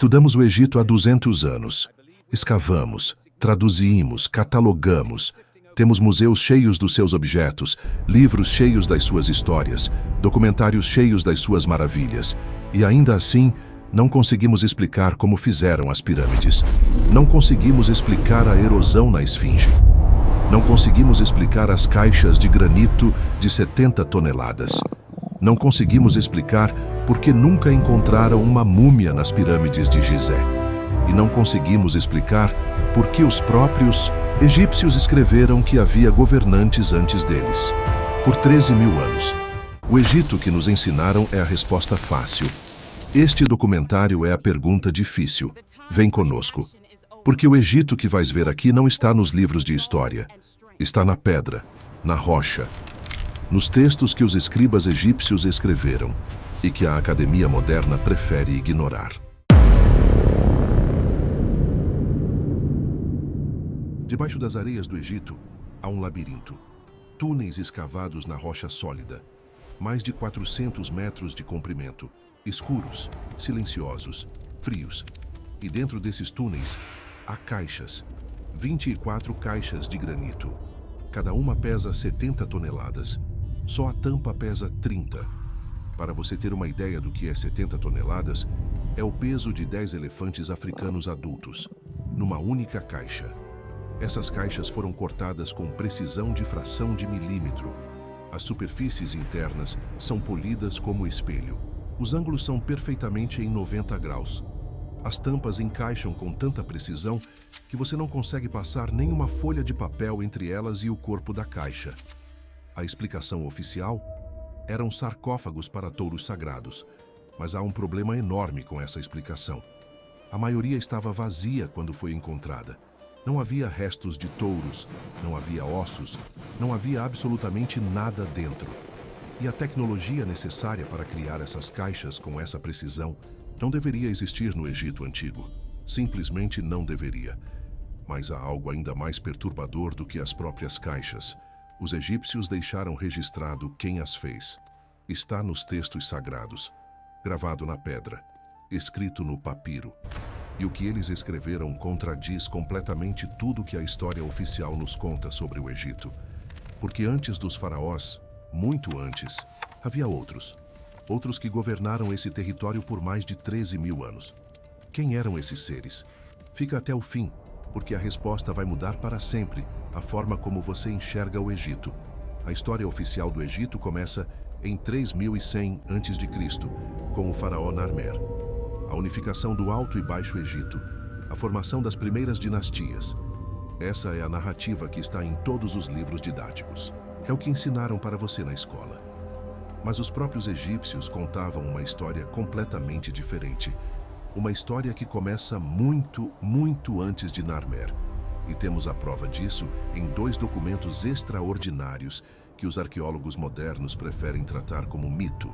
Estudamos o Egito há 200 anos. Escavamos, traduzimos, catalogamos. Temos museus cheios dos seus objetos, livros cheios das suas histórias, documentários cheios das suas maravilhas. E ainda assim, não conseguimos explicar como fizeram as pirâmides. Não conseguimos explicar a erosão na esfinge. Não conseguimos explicar as caixas de granito de 70 toneladas. Não conseguimos explicar por que nunca encontraram uma múmia nas pirâmides de Gizé. E não conseguimos explicar por que os próprios egípcios escreveram que havia governantes antes deles. Por 13.000 anos. O Egito que nos ensinaram é a resposta fácil. Este documentário é a pergunta difícil. Vem conosco. Porque o Egito que vais ver aqui não está nos livros de história. Está na pedra, na rocha, nos textos que os escribas egípcios escreveram e que a academia moderna prefere ignorar. Debaixo das areias do Egito, há um labirinto. Túneis escavados na rocha sólida. Mais de 400 metros de comprimento. Escuros, silenciosos, frios. E dentro desses túneis, há caixas. 24 caixas de granito. Cada uma pesa 70 toneladas. Só a tampa pesa 30. Para você ter uma ideia do que é 70 toneladas, é o peso de 10 elefantes africanos adultos, numa única caixa. Essas caixas foram cortadas com precisão de fração de milímetro. As superfícies internas são polidas como espelho. Os ângulos são perfeitamente em 90 graus. As tampas encaixam com tanta precisão que você não consegue passar nenhuma folha de papel entre elas e o corpo da caixa. A explicação oficial eram sarcófagos para touros sagrados, mas há um problema enorme com essa explicação. A maioria estava vazia quando foi encontrada. Não havia restos de touros, não havia ossos, não havia absolutamente nada dentro. E a tecnologia necessária para criar essas caixas com essa precisão não deveria existir no Egito Antigo. Simplesmente não deveria. Mas há algo ainda mais perturbador do que as próprias caixas. Os egípcios deixaram registrado quem as fez. Está nos textos sagrados, gravado na pedra, escrito no papiro. E o que eles escreveram contradiz completamente tudo que a história oficial nos conta sobre o Egito. Porque antes dos faraós, muito antes, havia outros. Outros que governaram esse território por mais de 13.000 anos. Quem eram esses seres? Fica até o fim, porque a resposta vai mudar para sempre a forma como você enxerga o Egito. A história oficial do Egito começa em 3100 a.C., com o faraó Narmer. A unificação do Alto e Baixo Egito, a formação das primeiras dinastias. Essa é a narrativa que está em todos os livros didáticos. É o que ensinaram para você na escola. Mas os próprios egípcios contavam uma história completamente diferente. Uma história que começa muito, muito antes de Narmer. E temos a prova disso em 2 documentos extraordinários que os arqueólogos modernos preferem tratar como mito,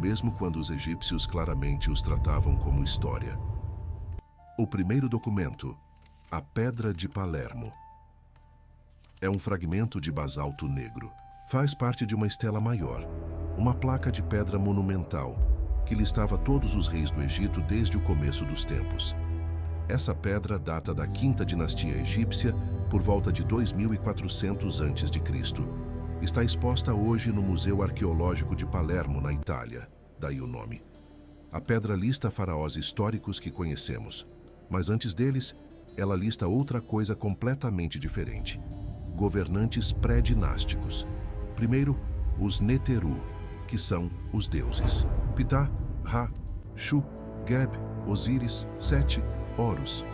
mesmo quando os egípcios claramente os tratavam como história. O primeiro documento, a Pedra de Palermo. É um fragmento de basalto negro. Faz parte de uma estela maior, uma placa de pedra monumental, que listava todos os reis do Egito desde o começo dos tempos. Essa pedra data da 5ª dinastia egípcia, por volta de 2400 a.C. Está exposta hoje no Museu Arqueológico de Palermo, na Itália, daí o nome. A pedra lista faraós históricos que conhecemos, mas antes deles, ela lista outra coisa completamente diferente. Governantes pré-dinásticos. Primeiro, os Neteru, que são os deuses. Ptah, Ra, Shu, Geb, Osíris, Sete, Horus.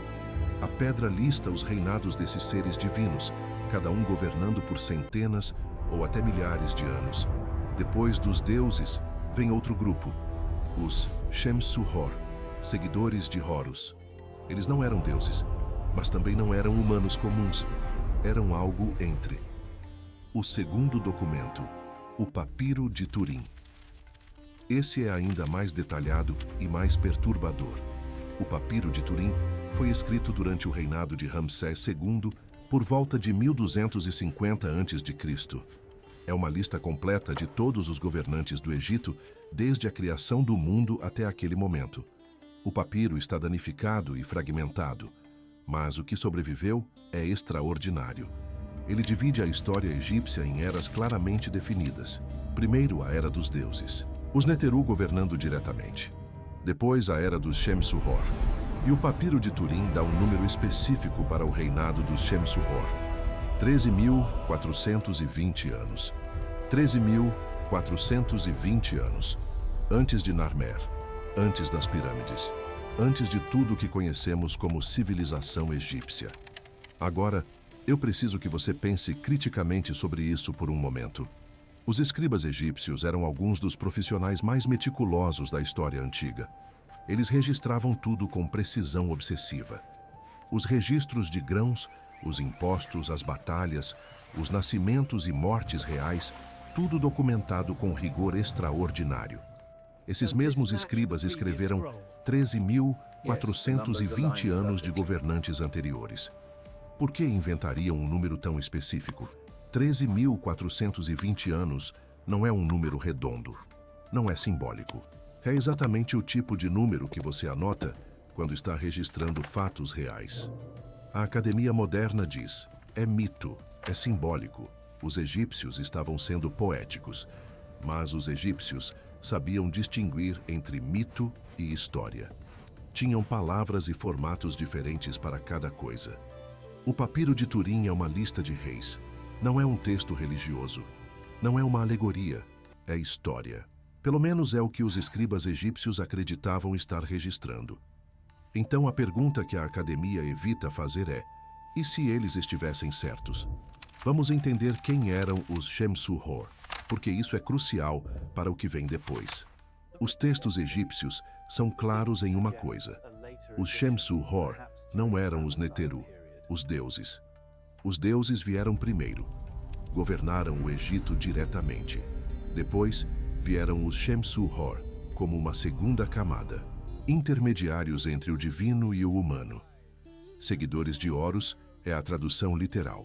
A pedra lista os reinados desses seres divinos, cada um governando por centenas ou até milhares de anos. Depois dos deuses, vem outro grupo, os Shemsu-Hor, seguidores de Horus. Eles não eram deuses, mas também não eram humanos comuns. Eram algo entre. O segundo documento, o Papiro de Turim. Esse é ainda mais detalhado e mais perturbador. O Papiro de Turim foi escrito durante o reinado de Ramsés II, por volta de 1250 a.C. É uma lista completa de todos os governantes do Egito, desde a criação do mundo até aquele momento. O papiro está danificado e fragmentado, mas o que sobreviveu é extraordinário. Ele divide a história egípcia em eras claramente definidas. Primeiro, a Era dos Deuses, os Neteru governando diretamente. Depois, a Era dos Shemsu-Hor. E o papiro de Turim dá um número específico para o reinado dos Shemsu-Hor. 13.420 anos. 13.420 anos. Antes de Narmer, antes das pirâmides, antes de tudo o que conhecemos como civilização egípcia. Agora, eu preciso que você pense criticamente sobre isso por um momento. Os escribas egípcios eram alguns dos profissionais mais meticulosos da história antiga. Eles registravam tudo com precisão obsessiva. Os registros de grãos, os impostos, as batalhas, os nascimentos e mortes reais, tudo documentado com rigor extraordinário. Esses mesmos escribas escreveram 13.420 anos de governantes anteriores. Por que inventariam um número tão específico? 13.420 anos não é um número redondo, não é simbólico. É exatamente o tipo de número que você anota quando está registrando fatos reais. A academia moderna diz, é mito, é simbólico. Os egípcios estavam sendo poéticos, mas os egípcios sabiam distinguir entre mito e história. Tinham palavras e formatos diferentes para cada coisa. O papiro de Turim é uma lista de reis. Não é um texto religioso. Não é uma alegoria. É história. Pelo menos é o que os escribas egípcios acreditavam estar registrando. Então a pergunta que a academia evita fazer é: e se eles estivessem certos? Vamos entender quem eram os Shemsu-Hor, porque isso é crucial para o que vem depois. Os textos egípcios são claros em uma coisa. Os Shemsu-Hor não eram os Neteru, os deuses. Os deuses vieram primeiro. Governaram o Egito diretamente. Depois, vieram os Shemsu-Hor, como uma segunda camada, intermediários entre o divino e o humano. Seguidores de Horus é a tradução literal.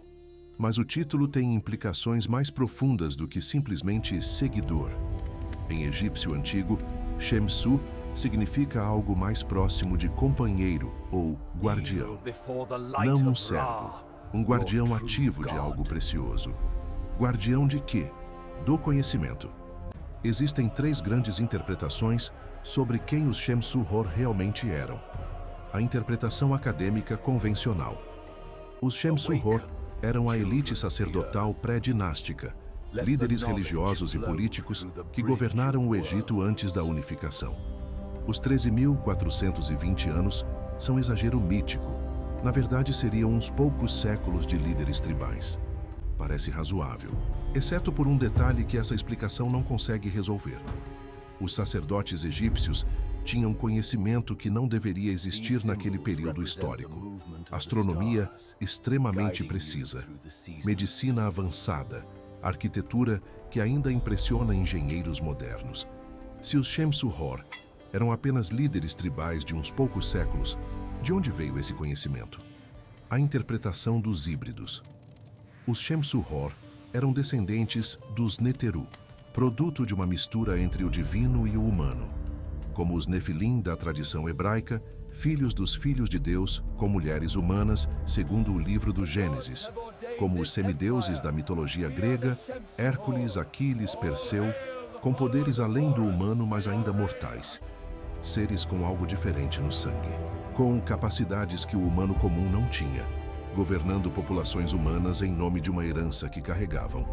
Mas o título tem implicações mais profundas do que simplesmente seguidor. Em egípcio antigo, Shemsu significa algo mais próximo de companheiro ou guardião. Não um servo, um guardião ativo de algo precioso. Guardião de quê? Do conhecimento. Existem 3 grandes interpretações sobre quem os Shemsu-Hor realmente eram. A interpretação acadêmica convencional. Os Shemsu-Hor eram a elite sacerdotal pré-dinástica, líderes religiosos e políticos que governaram o Egito antes da unificação. Os 13.420 anos são exagero mítico. Na verdade, seriam uns poucos séculos de líderes tribais. Parece razoável, exceto por um detalhe que essa explicação não consegue resolver. Os sacerdotes egípcios tinham conhecimento que não deveria existir naquele período histórico. Astronomia extremamente precisa, medicina avançada, arquitetura que ainda impressiona engenheiros modernos. Se os Shemsu-Hor eram apenas líderes tribais de uns poucos séculos, de onde veio esse conhecimento? A interpretação dos híbridos. Os Shemsu-Hor eram descendentes dos Neteru, produto de uma mistura entre o divino e o humano, como os Nefilim da tradição hebraica, filhos dos filhos de Deus com mulheres humanas, segundo o livro do Gênesis, como os semideuses da mitologia grega, Hércules, Aquiles, Perseu, com poderes além do humano, mas ainda mortais. Seres com algo diferente no sangue, com capacidades que o humano comum não tinha, governando populações humanas em nome de uma herança que carregavam.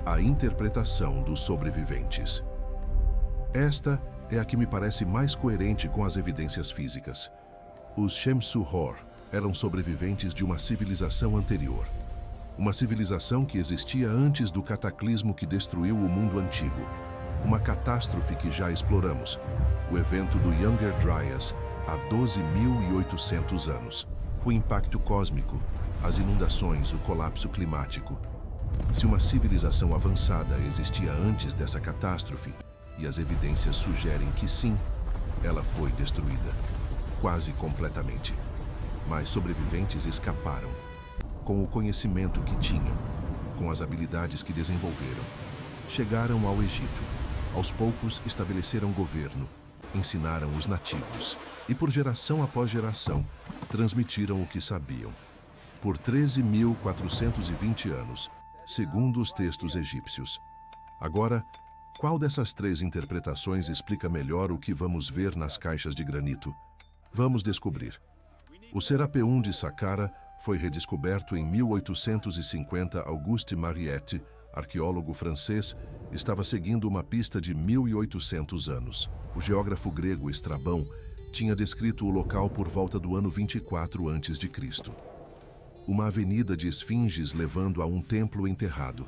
A interpretação dos sobreviventes. Esta é a que me parece mais coerente com as evidências físicas. Os Shemsu-Hor eram sobreviventes de uma civilização anterior. Uma civilização que existia antes do cataclismo que destruiu o mundo antigo. Uma catástrofe que já exploramos. O evento do Younger Dryas, há 12.800 anos. O impacto cósmico, as inundações, o colapso climático. Se uma civilização avançada existia antes dessa catástrofe, e as evidências sugerem que sim, ela foi destruída, quase completamente. Mas sobreviventes escaparam, com o conhecimento que tinham, com as habilidades que desenvolveram. Chegaram ao Egito, aos poucos estabeleceram governo, ensinaram os nativos. e por geração após geração transmitiram o que sabiam. Por 13.420 anos, segundo os textos egípcios. Agora, qual dessas três interpretações explica melhor o que vamos ver nas caixas de granito? Vamos descobrir. O Serapeum de Saqqara foi redescoberto em 1850. Auguste Mariette, arqueólogo francês, estava seguindo uma pista de 1.800 anos. O geógrafo grego Estrabão tinha descrito o local por volta do ano 24 a.C. Uma avenida de esfinges levando a um templo enterrado.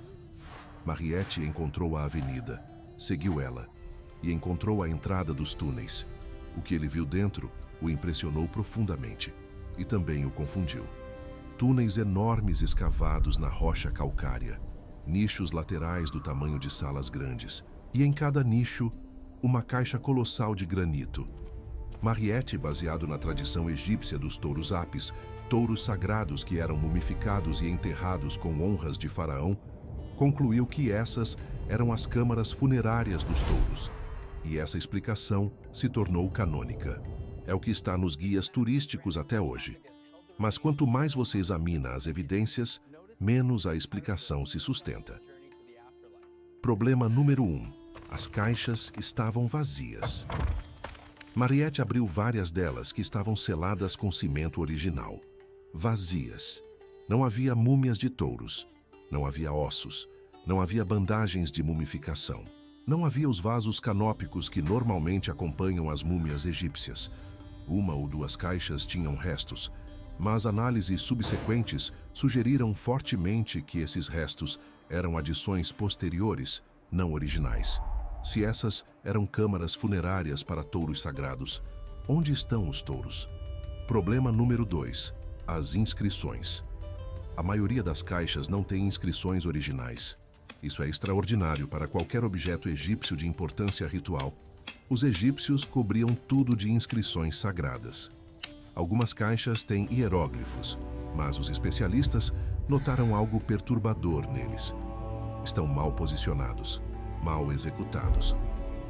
Mariette encontrou a avenida, seguiu ela e encontrou a entrada dos túneis. O que ele viu dentro o impressionou profundamente e também o confundiu. Túneis enormes escavados na rocha calcária, nichos laterais do tamanho de salas grandes, e em cada nicho, uma caixa colossal de granito. Mariette, baseado na tradição egípcia dos touros apis, touros sagrados que eram mumificados e enterrados com honras de faraó, concluiu que essas eram as câmaras funerárias dos touros. E essa explicação se tornou canônica. É o que está nos guias turísticos até hoje. Mas quanto mais você examina as evidências, menos a explicação se sustenta. Problema número 1. As caixas estavam vazias. Mariette abriu várias delas que estavam seladas com cimento original. Vazias. Não havia múmias de touros. Não havia ossos. Não havia bandagens de mumificação. Não havia os vasos canópicos que normalmente acompanham as múmias egípcias. Uma ou duas caixas tinham restos, mas análises subsequentes sugeriram fortemente que esses restos eram adições posteriores, não originais. Se essas eram câmaras funerárias para touros sagrados, onde estão os touros? Problema número 2. As inscrições. A maioria das caixas não tem inscrições originais. Isso é extraordinário para qualquer objeto egípcio de importância ritual. Os egípcios cobriam tudo de inscrições sagradas. Algumas caixas têm hieróglifos, mas os especialistas notaram algo perturbador neles. Estão mal posicionados, mal executados.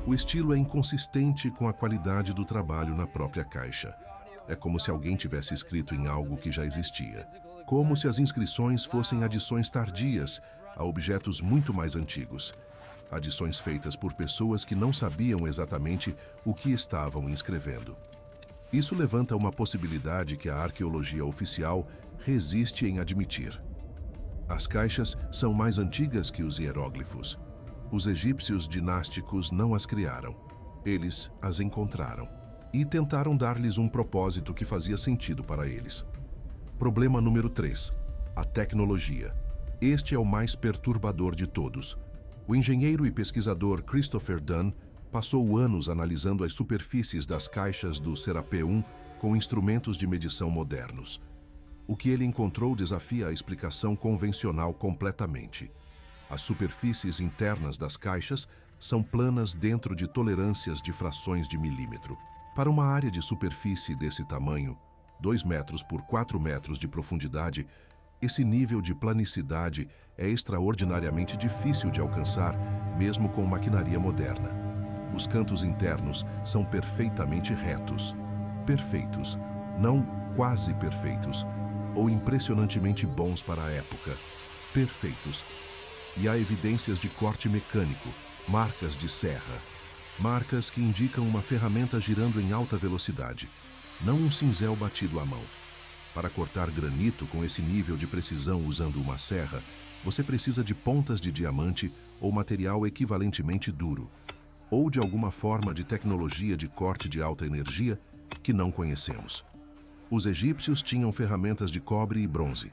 O estilo é inconsistente com a qualidade do trabalho na própria caixa. É como se alguém tivesse escrito em algo que já existia. Como se as inscrições fossem adições tardias a objetos muito mais antigos. Adições feitas por pessoas que não sabiam exatamente o que estavam inscrevendo. Isso levanta uma possibilidade que a arqueologia oficial resiste em admitir. As caixas são mais antigas que os hieróglifos. Os egípcios dinásticos não as criaram. Eles as encontraram e tentaram dar-lhes um propósito que fazia sentido para eles. Problema número 3. A tecnologia. Este é o mais perturbador de todos. O engenheiro e pesquisador Christopher Dunn passou anos analisando as superfícies das caixas do Serapeum com instrumentos de medição modernos. O que ele encontrou desafia a explicação convencional completamente. As superfícies internas das caixas são planas dentro de tolerâncias de frações de milímetro. Para uma área de superfície desse tamanho, 2 metros por 4 metros de profundidade, esse nível de planicidade é extraordinariamente difícil de alcançar, mesmo com maquinaria moderna. Os cantos internos são perfeitamente retos. Perfeitos, não quase perfeitos, ou impressionantemente bons para a época. Perfeitos. E há evidências de corte mecânico, marcas de serra. Marcas que indicam uma ferramenta girando em alta velocidade, não um cinzel batido à mão. Para cortar granito com esse nível de precisão usando uma serra, você precisa de pontas de diamante ou material equivalentemente duro, ou de alguma forma de tecnologia de corte de alta energia que não conhecemos. Os egípcios tinham ferramentas de cobre e bronze.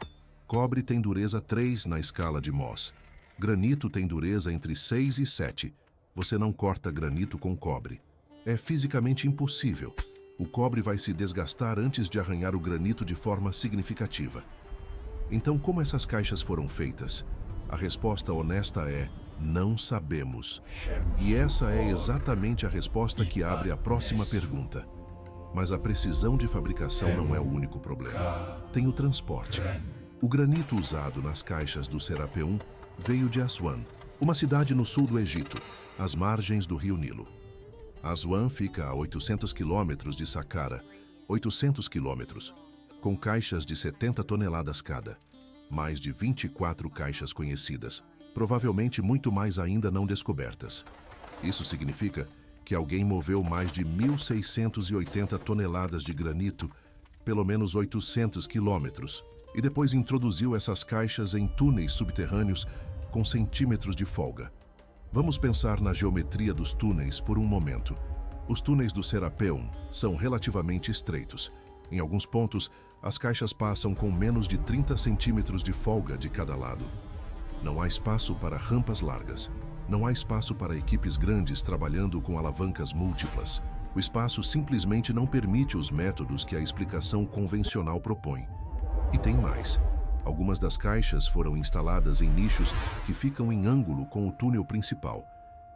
Cobre tem dureza 3 na escala de Mohs. Granito tem dureza entre 6 e 7. Você não corta granito com cobre. É fisicamente impossível. O cobre vai se desgastar antes de arranhar o granito de forma significativa. Então, como essas caixas foram feitas? A resposta honesta é: não sabemos. E essa é exatamente a resposta que abre a próxima pergunta. Mas a precisão de fabricação não é o único problema. Tem o transporte. O granito usado nas caixas do Serapeum veio de Aswan, uma cidade no sul do Egito, às margens do rio Nilo. Aswan fica a 800 quilômetros de Saqqara, 800 quilômetros, com caixas de 70 toneladas cada. Mais de 24 caixas conhecidas, provavelmente muito mais ainda não descobertas. Isso significa que alguém moveu mais de 1.680 toneladas de granito, pelo menos 800 quilômetros, e depois introduziu essas caixas em túneis subterrâneos com centímetros de folga. Vamos pensar na geometria dos túneis por um momento. Os túneis do Serapeum são relativamente estreitos. Em alguns pontos, as caixas passam com menos de 30 centímetros de folga de cada lado. Não há espaço para rampas largas. Não há espaço para equipes grandes trabalhando com alavancas múltiplas. O espaço simplesmente não permite os métodos que a explicação convencional propõe. E tem mais. Algumas das caixas foram instaladas em nichos que ficam em ângulo com o túnel principal.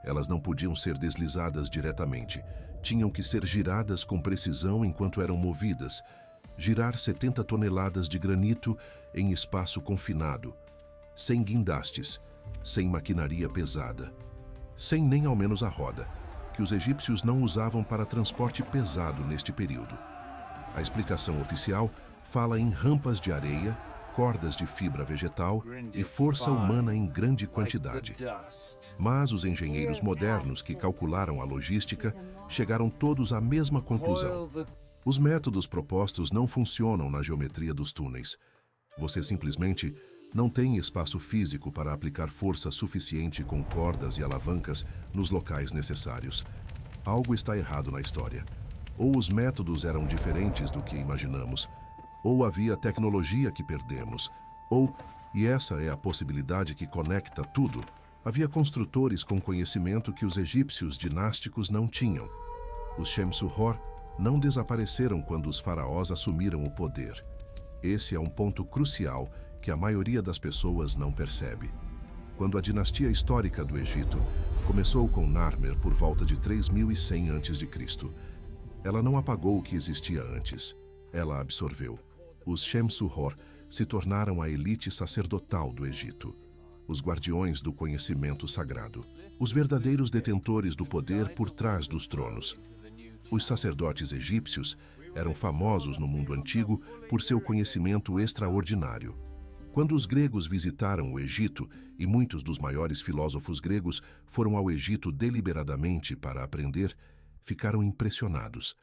Elas não podiam ser deslizadas diretamente. Tinham que ser giradas com precisão enquanto eram movidas. Girar 70 toneladas de granito em espaço confinado. Sem guindastes, sem maquinaria pesada. Sem nem ao menos a roda, que os egípcios não usavam para transporte pesado neste período. A explicação oficial fala em rampas de areia, cordas de fibra vegetal e força humana em grande quantidade. Mas os engenheiros modernos que calcularam a logística chegaram todos à mesma conclusão. Os métodos propostos não funcionam na geometria dos túneis. Você simplesmente não tem espaço físico para aplicar força suficiente com cordas e alavancas nos locais necessários. Algo está errado na história. Ou os métodos eram diferentes do que imaginamos, ou havia tecnologia que perdemos, ou, e essa é a possibilidade que conecta tudo, havia construtores com conhecimento que os egípcios dinásticos não tinham. Os Shamsu-Hor não desapareceram quando os faraós assumiram o poder. Esse é um ponto crucial que a maioria das pessoas não percebe. Quando a dinastia histórica do Egito começou com Narmer por volta de 3100 a.C., ela não apagou o que existia antes. Ela absorveu. Os Shamsu-Hor se tornaram a elite sacerdotal do Egito, os guardiões do conhecimento sagrado, os verdadeiros detentores do poder por trás dos tronos. Os sacerdotes egípcios eram famosos no mundo antigo por seu conhecimento extraordinário. Quando os gregos visitaram o Egito, e muitos dos maiores filósofos gregos foram ao Egito deliberadamente para aprender, ficaram impressionados.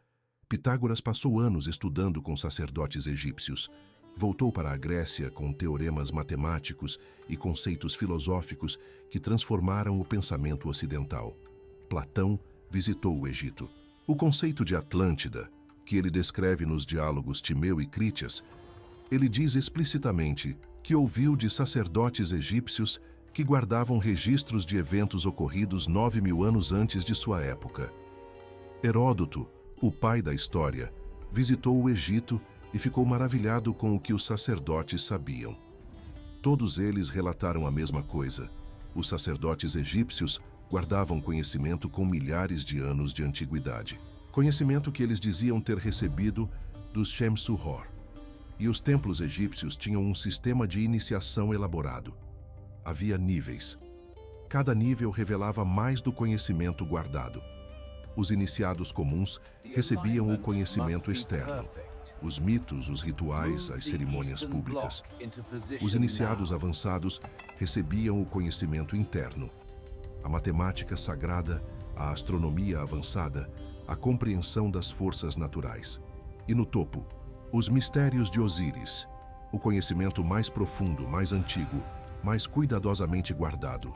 Pitágoras passou anos estudando com sacerdotes egípcios. Voltou para a Grécia com teoremas matemáticos e conceitos filosóficos que transformaram o pensamento ocidental. Platão visitou o Egito. O conceito de Atlântida, que ele descreve nos diálogos Timeu e Crítias, ele diz explicitamente que ouviu de sacerdotes egípcios que guardavam registros de eventos ocorridos 9.000 anos antes de sua época. Heródoto, o pai da história, visitou o Egito e ficou maravilhado com o que os sacerdotes sabiam. Todos eles relataram a mesma coisa. Os sacerdotes egípcios guardavam conhecimento com milhares de anos de antiguidade. Conhecimento que eles diziam ter recebido dos Shamsu-Hor. E os templos egípcios tinham um sistema de iniciação elaborado. Havia níveis. Cada nível revelava mais do conhecimento guardado. Os iniciados comuns recebiam o conhecimento externo, os mitos, os rituais, as cerimônias públicas. Os iniciados avançados recebiam o conhecimento interno, a matemática sagrada, a astronomia avançada, a compreensão das forças naturais. E no topo, os mistérios de Osíris, o conhecimento mais profundo, mais antigo, mais cuidadosamente guardado.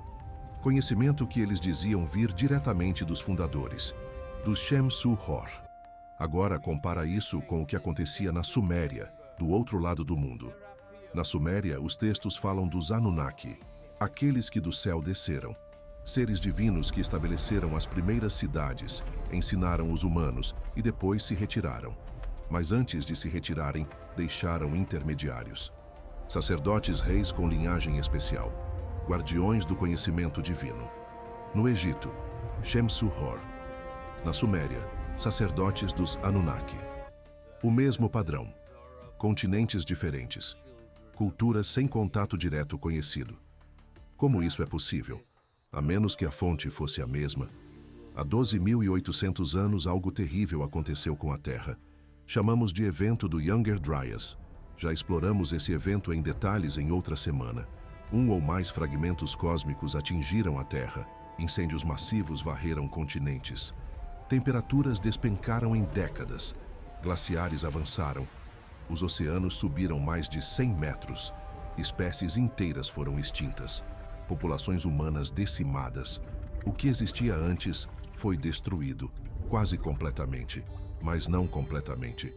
Conhecimento que eles diziam vir diretamente dos fundadores, dos Shamsu-Hor. Agora compara isso com o que acontecia na Suméria, do outro lado do mundo. Na Suméria, os textos falam dos Anunnaki, aqueles que do céu desceram. Seres divinos que estabeleceram as primeiras cidades, ensinaram os humanos e depois se retiraram. Mas antes de se retirarem, deixaram intermediários. Sacerdotes reis com linhagem especial, guardiões do conhecimento divino. No Egito, Shamsu-Hor. Na Suméria, sacerdotes dos Anunnaki. O mesmo padrão. Continentes diferentes. Culturas sem contato direto conhecido. Como isso é possível? A menos que a fonte fosse a mesma. Há 12.800 anos, algo terrível aconteceu com a Terra. Chamamos de evento do Younger Dryas. Já exploramos esse evento em detalhes em outra semana. Um ou mais fragmentos cósmicos atingiram a Terra. Incêndios massivos varreram continentes. Temperaturas despencaram em décadas. Glaciares avançaram. Os oceanos subiram mais de 100 metros. Espécies inteiras foram extintas. Populações humanas decimadas. O que existia antes foi destruído, quase completamente, mas não completamente.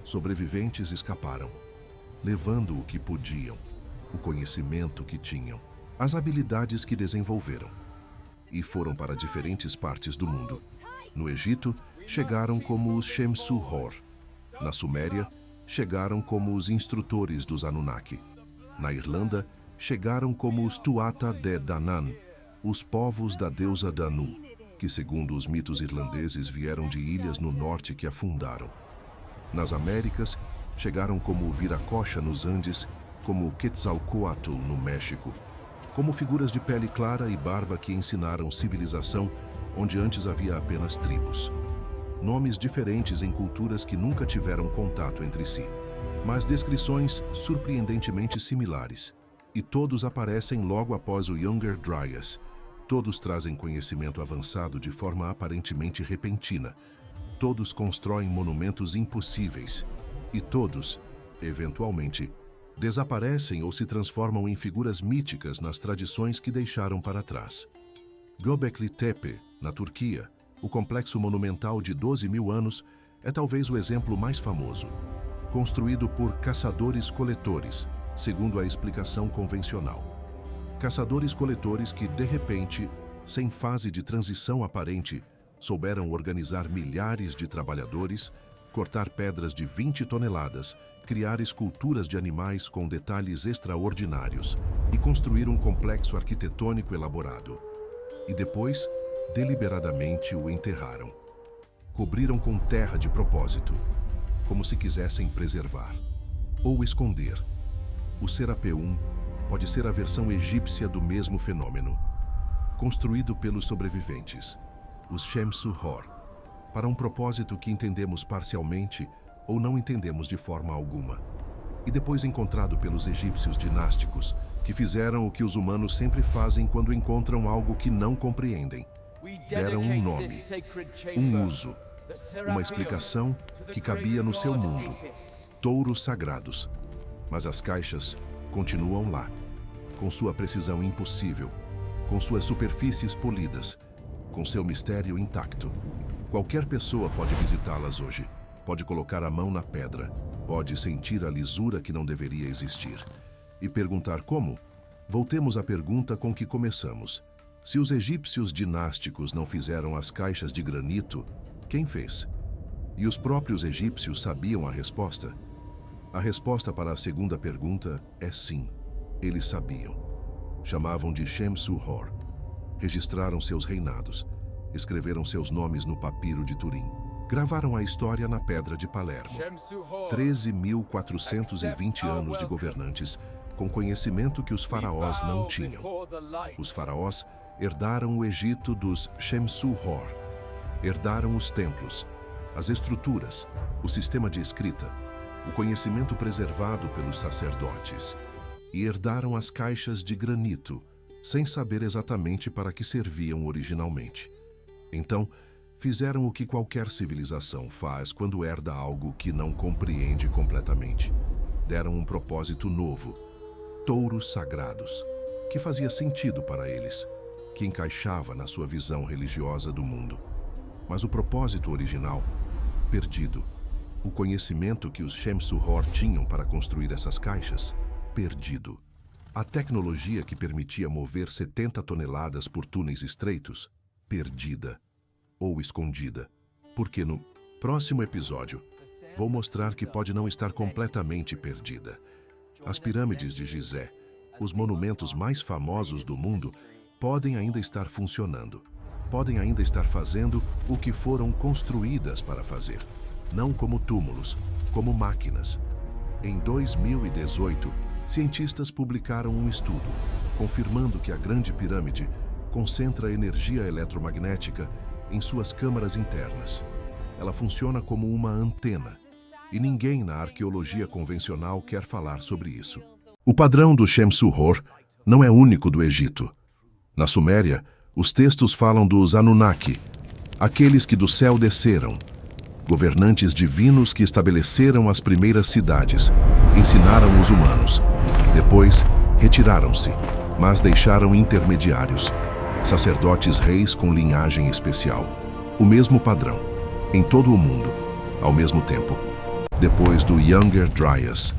Sobreviventes escaparam, levando o que podiam, o conhecimento que tinham, as habilidades que desenvolveram, e foram para diferentes partes do mundo. No Egito, chegaram como os Shemsu-Hor. Na Suméria, chegaram como os instrutores dos Anunnaki. Na Irlanda, chegaram como os Tuatha Dé Danann, os povos da deusa Danu, que, segundo os mitos irlandeses, vieram de ilhas no norte que afundaram. Nas Américas, chegaram como o Viracocha nos Andes, como o Quetzalcóatl no México, como figuras de pele clara e barba que ensinaram civilização onde antes havia apenas tribos. Nomes diferentes em culturas que nunca tiveram contato entre si, mas descrições surpreendentemente similares. E todos aparecem logo após o Younger Dryas. Todos trazem conhecimento avançado de forma aparentemente repentina. Todos constroem monumentos impossíveis. E todos, eventualmente, desaparecem ou se transformam em figuras míticas nas tradições que deixaram para trás. Göbekli Tepe, na Turquia, o complexo monumental de 12.000 anos, é talvez o exemplo mais famoso. Construído por caçadores-coletores, segundo a explicação convencional. Caçadores-coletores que, de repente, sem fase de transição aparente, souberam organizar milhares de trabalhadores, cortar pedras de 20 toneladas, criar esculturas de animais com detalhes extraordinários e construir um complexo arquitetônico elaborado. E depois, deliberadamente o enterraram. Cobriram com terra de propósito, como se quisessem preservar ou esconder. O Serapeum pode ser a versão egípcia do mesmo fenômeno, construído pelos sobreviventes, os Shemsu-Hor, para um propósito que entendemos parcialmente ou não entendemos de forma alguma, e depois encontrado pelos egípcios dinásticos, que fizeram o que os humanos sempre fazem quando encontram algo que não compreendem. Deram um nome, um uso, uma explicação que cabia no seu mundo. Touros sagrados. Mas as caixas continuam lá, com sua precisão impossível, com suas superfícies polidas, com seu mistério intacto. Qualquer pessoa pode visitá-las hoje, pode colocar a mão na pedra, pode sentir a lisura que não deveria existir. E perguntar como? Voltemos à pergunta com que começamos. Se os egípcios dinásticos não fizeram as caixas de granito, quem fez? E os próprios egípcios sabiam a resposta? A resposta para a segunda pergunta é sim, eles sabiam. Chamavam de Shemsu-Hor. Registraram seus reinados, escreveram seus nomes no papiro de Turim. Gravaram a história na pedra de Palermo. 13.420 anos de governantes, com conhecimento que os faraós não tinham. Os faraós herdaram o Egito dos Shemsu-Hor. Herdaram os templos, as estruturas, o sistema de escrita, o conhecimento preservado pelos sacerdotes, e herdaram as caixas de granito, sem saber exatamente para que serviam originalmente. Então, fizeram o que qualquer civilização faz quando herda algo que não compreende completamente. Deram um propósito novo, touros sagrados, que fazia sentido para eles, que encaixava na sua visão religiosa do mundo. Mas o propósito original, perdido. O conhecimento que os Shemsu-Hor tinham para construir essas caixas, perdido. A tecnologia que permitia mover 70 toneladas por túneis estreitos, perdida ou escondida. Porque no próximo episódio, vou mostrar que pode não estar completamente perdida. As pirâmides de Gizé, os monumentos mais famosos do mundo, podem ainda estar funcionando. Podem ainda estar fazendo o que foram construídas para fazer. Não como túmulos, como máquinas. Em 2018, cientistas publicaram um estudo confirmando que a Grande Pirâmide concentra energia eletromagnética em suas câmaras internas. Ela funciona como uma antena, e ninguém na arqueologia convencional quer falar sobre isso. O padrão do Shem-Su-Hor não é único do Egito. Na Suméria, os textos falam dos Anunnaki, aqueles que do céu desceram, governantes divinos que estabeleceram as primeiras cidades, ensinaram os humanos. Depois, retiraram-se, mas deixaram intermediários, sacerdotes reis com linhagem especial. O mesmo padrão, em todo o mundo, ao mesmo tempo. Depois do Younger Dryas,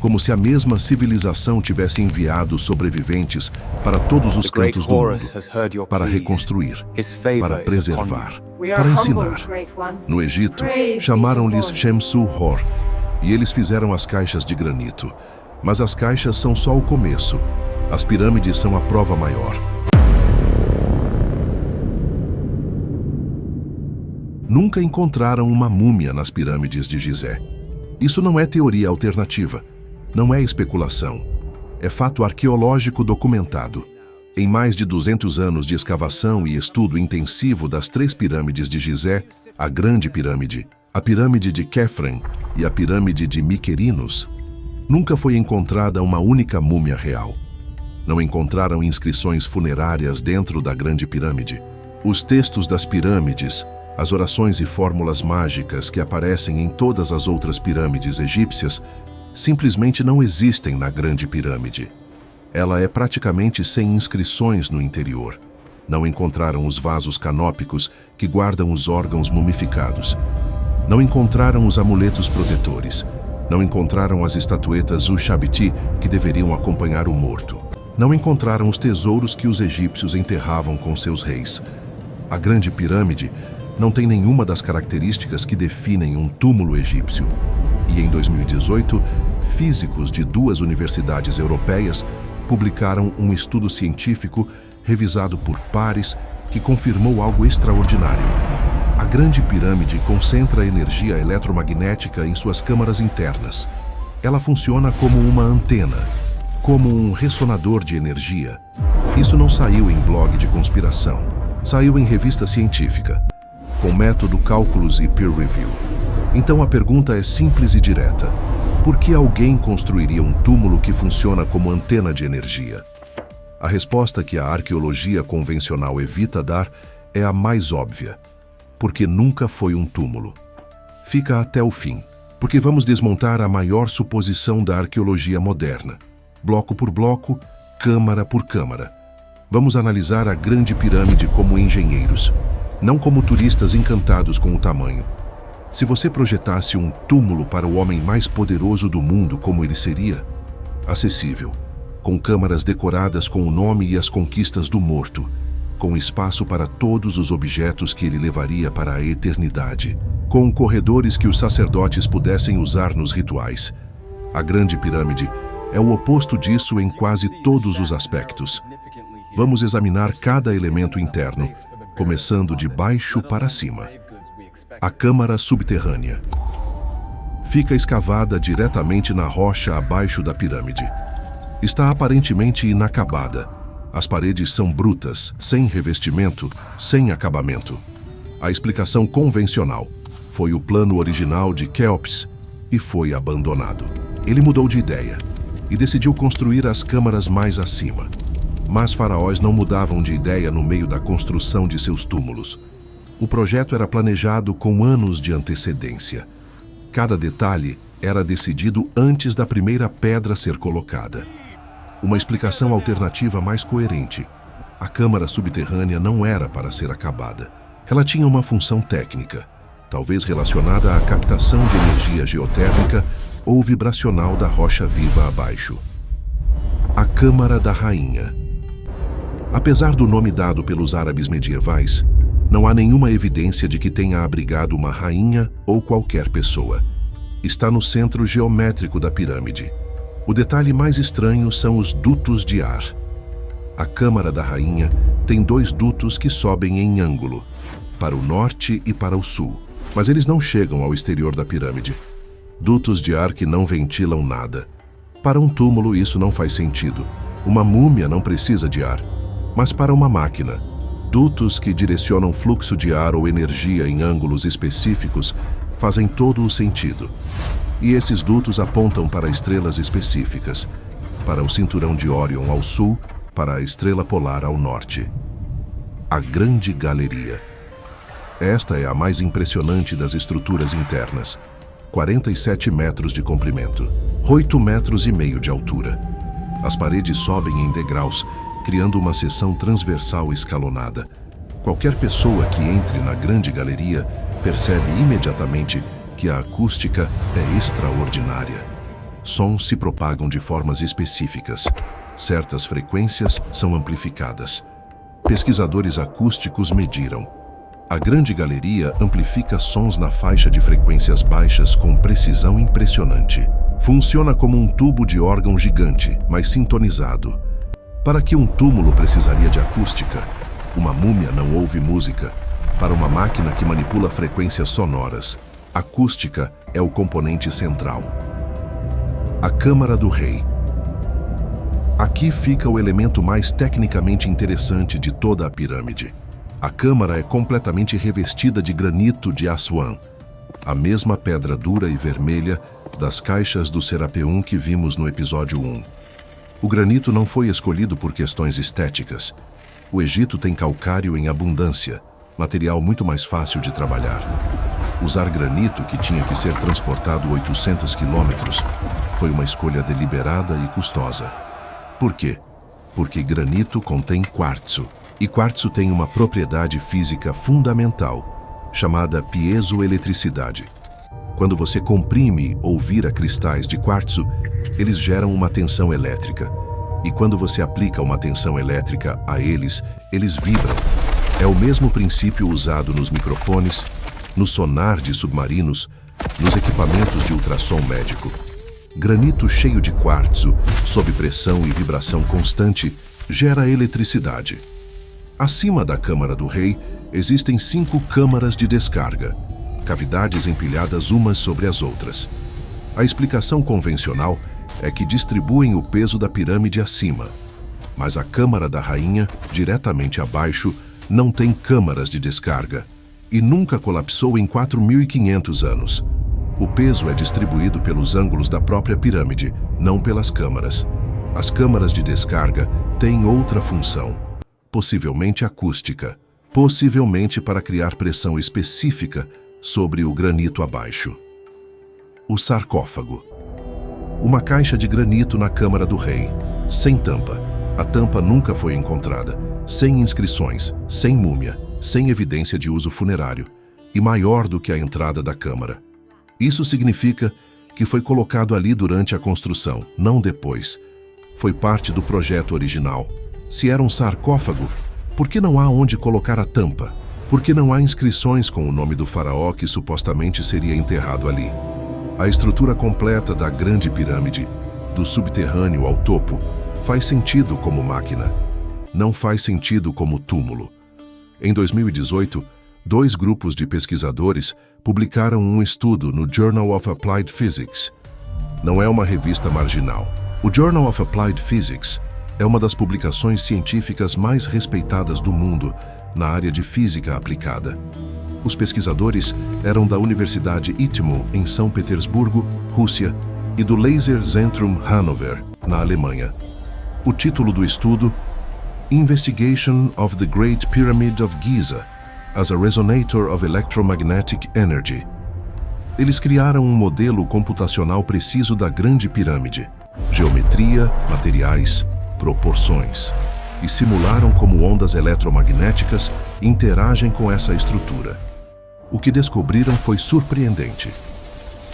como se a mesma civilização tivesse enviado sobreviventes para todos os cantos do mundo, para reconstruir, para preservar, para ensinar. No Egito, chamaram-lhes Shem-Su-Hor, e eles fizeram as caixas de granito. Mas as caixas são só o começo. As pirâmides são a prova maior. Nunca encontraram uma múmia nas pirâmides de Gizé. Isso não é teoria alternativa. Não é especulação. É fato arqueológico documentado. Em mais de 200 anos de escavação e estudo intensivo das 3 pirâmides de Gizé, a Grande Pirâmide, a Pirâmide de Khefren e a Pirâmide de Miquerinos, nunca foi encontrada uma única múmia real. Não encontraram inscrições funerárias dentro da Grande Pirâmide. Os textos das pirâmides, as orações e fórmulas mágicas que aparecem em todas as outras pirâmides egípcias, simplesmente não existem na Grande Pirâmide. Ela é praticamente sem inscrições no interior. Não encontraram os vasos canópicos que guardam os órgãos mumificados. Não encontraram os amuletos protetores. Não encontraram as estatuetas Ushabti que deveriam acompanhar o morto. Não encontraram os tesouros que os egípcios enterravam com seus reis. A Grande Pirâmide não tem nenhuma das características que definem um túmulo egípcio. E em 2018, físicos de 2 universidades europeias publicaram um estudo científico revisado por pares que confirmou algo extraordinário. A Grande Pirâmide concentra energia eletromagnética em suas câmaras internas. Ela funciona como uma antena, como um ressonador de energia. Isso não saiu em blog de conspiração. Saiu em revista científica, com método cálculos e peer review. Então a pergunta é simples e direta. Por que alguém construiria um túmulo que funciona como antena de energia? A resposta que a arqueologia convencional evita dar é a mais óbvia. Porque nunca foi um túmulo. Fica até o fim, porque vamos desmontar a maior suposição da arqueologia moderna. Bloco por bloco, câmara por câmara. Vamos analisar a Grande Pirâmide como engenheiros, não como turistas encantados com o tamanho. Se você projetasse um túmulo para o homem mais poderoso do mundo, como ele seria? Acessível, com câmaras decoradas com o nome e as conquistas do morto, com espaço para todos os objetos que ele levaria para a eternidade, com corredores que os sacerdotes pudessem usar nos rituais. A Grande Pirâmide é o oposto disso em quase todos os aspectos. Vamos examinar cada elemento interno, começando de baixo para cima. A câmara subterrânea. Fica escavada diretamente na rocha abaixo da pirâmide. Está aparentemente inacabada. As paredes são brutas, sem revestimento, sem acabamento. A explicação convencional foi o plano original de Quéops e foi abandonado. Ele mudou de ideia e decidiu construir as câmaras mais acima. Mas faraós não mudavam de ideia no meio da construção de seus túmulos. O projeto era planejado com anos de antecedência. Cada detalhe era decidido antes da primeira pedra ser colocada. Uma explicação alternativa mais coerente. A câmara subterrânea não era para ser acabada. Ela tinha uma função técnica, talvez relacionada à captação de energia geotérmica ou vibracional da rocha viva abaixo. A Câmara da Rainha. Apesar do nome dado pelos árabes medievais, não há nenhuma evidência de que tenha abrigado uma rainha ou qualquer pessoa. Está no centro geométrico da pirâmide. O detalhe mais estranho são os dutos de ar. A Câmara da Rainha tem 2 dutos que sobem em ângulo, para o norte e para o sul, mas eles não chegam ao exterior da pirâmide. Dutos de ar que não ventilam nada. Para um túmulo isso não faz sentido. Uma múmia não precisa de ar. Mas para uma máquina, Dutos que direcionam fluxo de ar ou energia em ângulos específicos fazem todo o sentido. E esses dutos apontam para estrelas específicas, para o cinturão de Órion ao sul, para a estrela polar ao norte. A Grande Galeria. Esta é a mais impressionante das estruturas internas. 47 metros de comprimento, 8,5 metros de altura. As paredes sobem em degraus, criando uma seção transversal escalonada. Qualquer pessoa que entre na Grande Galeria percebe imediatamente que a acústica é extraordinária. Sons se propagam de formas específicas. Certas frequências são amplificadas. Pesquisadores acústicos mediram. A Grande Galeria amplifica sons na faixa de frequências baixas com precisão impressionante. Funciona como um tubo de órgão gigante, mas sintonizado. Para que um túmulo precisaria de acústica? Uma múmia não ouve música. Para uma máquina que manipula frequências sonoras, acústica é o componente central. A Câmara do Rei. Aqui fica o elemento mais tecnicamente interessante de toda a pirâmide. A câmara é completamente revestida de granito de Assuan, a mesma pedra dura e vermelha das caixas do Serapeum que vimos no episódio 1. O granito não foi escolhido por questões estéticas. O Egito tem calcário em abundância, material muito mais fácil de trabalhar. Usar granito, que tinha que ser transportado 800 quilômetros, foi uma escolha deliberada e custosa. Por quê? Porque granito contém quartzo, e quartzo tem uma propriedade física fundamental, chamada piezoeletricidade. Quando você comprime ou vira cristais de quartzo, eles geram uma tensão elétrica. E quando você aplica uma tensão elétrica a eles, eles vibram. É o mesmo princípio usado nos microfones, no sonar de submarinos, nos equipamentos de ultrassom médico. Granito cheio de quartzo, sob pressão e vibração constante, gera eletricidade. Acima da Câmara do Rei, existem 5 câmaras de descarga, cavidades empilhadas umas sobre as outras. A explicação convencional é que distribuem o peso da pirâmide acima, mas a Câmara da Rainha, diretamente abaixo, não tem câmaras de descarga e nunca colapsou em 4.500 anos. O peso é distribuído pelos ângulos da própria pirâmide, não pelas câmaras. As câmaras de descarga têm outra função, possivelmente acústica, possivelmente para criar pressão específica sobre o granito abaixo. O sarcófago. Uma caixa de granito na Câmara do Rei, sem tampa. A tampa nunca foi encontrada, sem inscrições, sem múmia, sem evidência de uso funerário, e maior do que a entrada da câmara. Isso significa que foi colocado ali durante a construção, não depois. Foi parte do projeto original. Se era um sarcófago, por que não há onde colocar a tampa? Por que não há inscrições com o nome do faraó que supostamente seria enterrado ali? A estrutura completa da Grande Pirâmide, do subterrâneo ao topo, faz sentido como máquina. Não faz sentido como túmulo. Em 2018, 2 grupos de pesquisadores publicaram um estudo no Journal of Applied Physics. Não é uma revista marginal. O Journal of Applied Physics é uma das publicações científicas mais respeitadas do mundo na área de física aplicada. Os pesquisadores eram da Universidade ITMO, em São Petersburgo, Rússia, e do Laserzentrum Hannover, na Alemanha. O título do estudo: Investigation of the Great Pyramid of Giza as a Resonator of Electromagnetic Energy. Eles criaram um modelo computacional preciso da Grande Pirâmide, geometria, materiais, proporções, e simularam como ondas eletromagnéticas interagem com essa estrutura. O que descobriram foi surpreendente.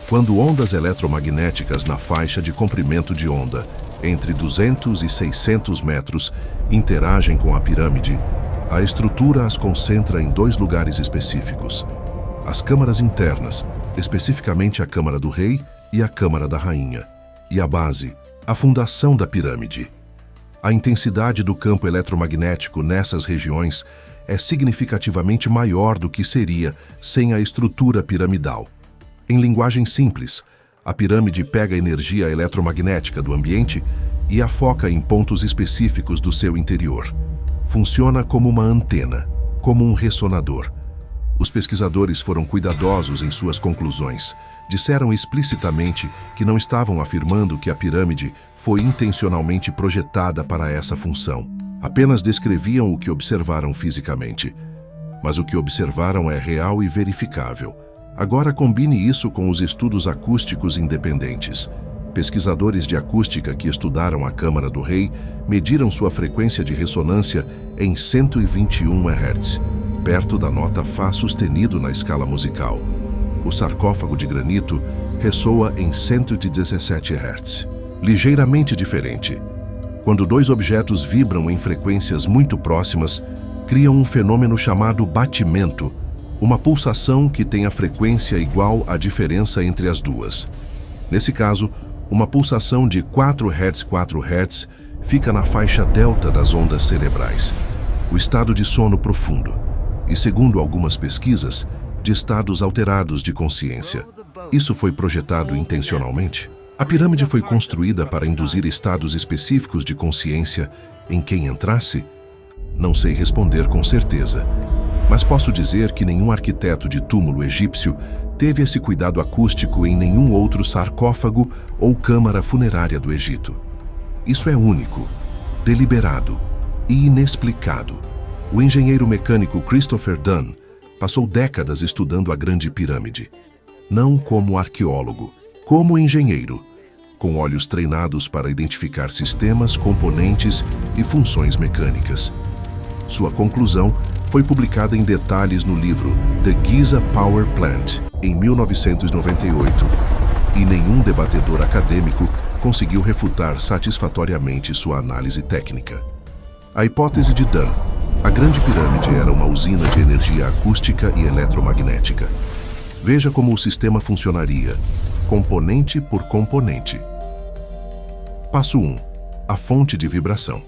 Quando ondas eletromagnéticas na faixa de comprimento de onda entre 200 e 600 metros interagem com a pirâmide, a estrutura as concentra em 2 lugares específicos: as câmaras internas, especificamente a Câmara do Rei e a Câmara da Rainha, e a base, a fundação da pirâmide. A intensidade do campo eletromagnético nessas regiões é significativamente maior do que seria sem a estrutura piramidal. Em linguagem simples, a pirâmide pega a energia eletromagnética do ambiente e a foca em pontos específicos do seu interior. Funciona como uma antena. como um ressonador. Os pesquisadores foram cuidadosos em suas conclusões. Disseram explicitamente que não estavam afirmando que a pirâmide foi intencionalmente projetada para essa função. Apenas descreviam o que observaram fisicamente. Mas o que observaram é real e verificável. Agora combine isso com os estudos acústicos independentes. Pesquisadores de acústica que estudaram a Câmara do Rei mediram sua frequência de ressonância em 121 Hz, perto da nota Fá sustenido na escala musical. O sarcófago de granito ressoa em 117 Hz, ligeiramente diferente. Quando dois objetos vibram em frequências muito próximas, criam um fenômeno chamado batimento, uma pulsação que tem a frequência igual à diferença entre as duas. Nesse caso, uma pulsação de 4 Hz fica na faixa delta das ondas cerebrais, o estado de sono profundo, e segundo algumas pesquisas, de estados alterados de consciência. Isso foi projetado intencionalmente? A pirâmide foi construída para induzir estados específicos de consciência em quem entrasse? Não sei responder com certeza, mas posso dizer que nenhum arquiteto de túmulo egípcio teve esse cuidado acústico em nenhum outro sarcófago ou câmara funerária do Egito. Isso é único, deliberado e inexplicado. O engenheiro mecânico Christopher Dunn passou décadas estudando a Grande Pirâmide. Não como arqueólogo, como engenheiro, com olhos treinados para identificar sistemas, componentes e funções mecânicas. Sua conclusão foi publicada em detalhes no livro The Giza Power Plant, em 1998, e nenhum debatedor acadêmico conseguiu refutar satisfatoriamente sua análise técnica. A hipótese de Dunn: a Grande Pirâmide era uma usina de energia acústica e eletromagnética. Veja como o sistema funcionaria, componente por componente. Passo 1. A fonte de vibração.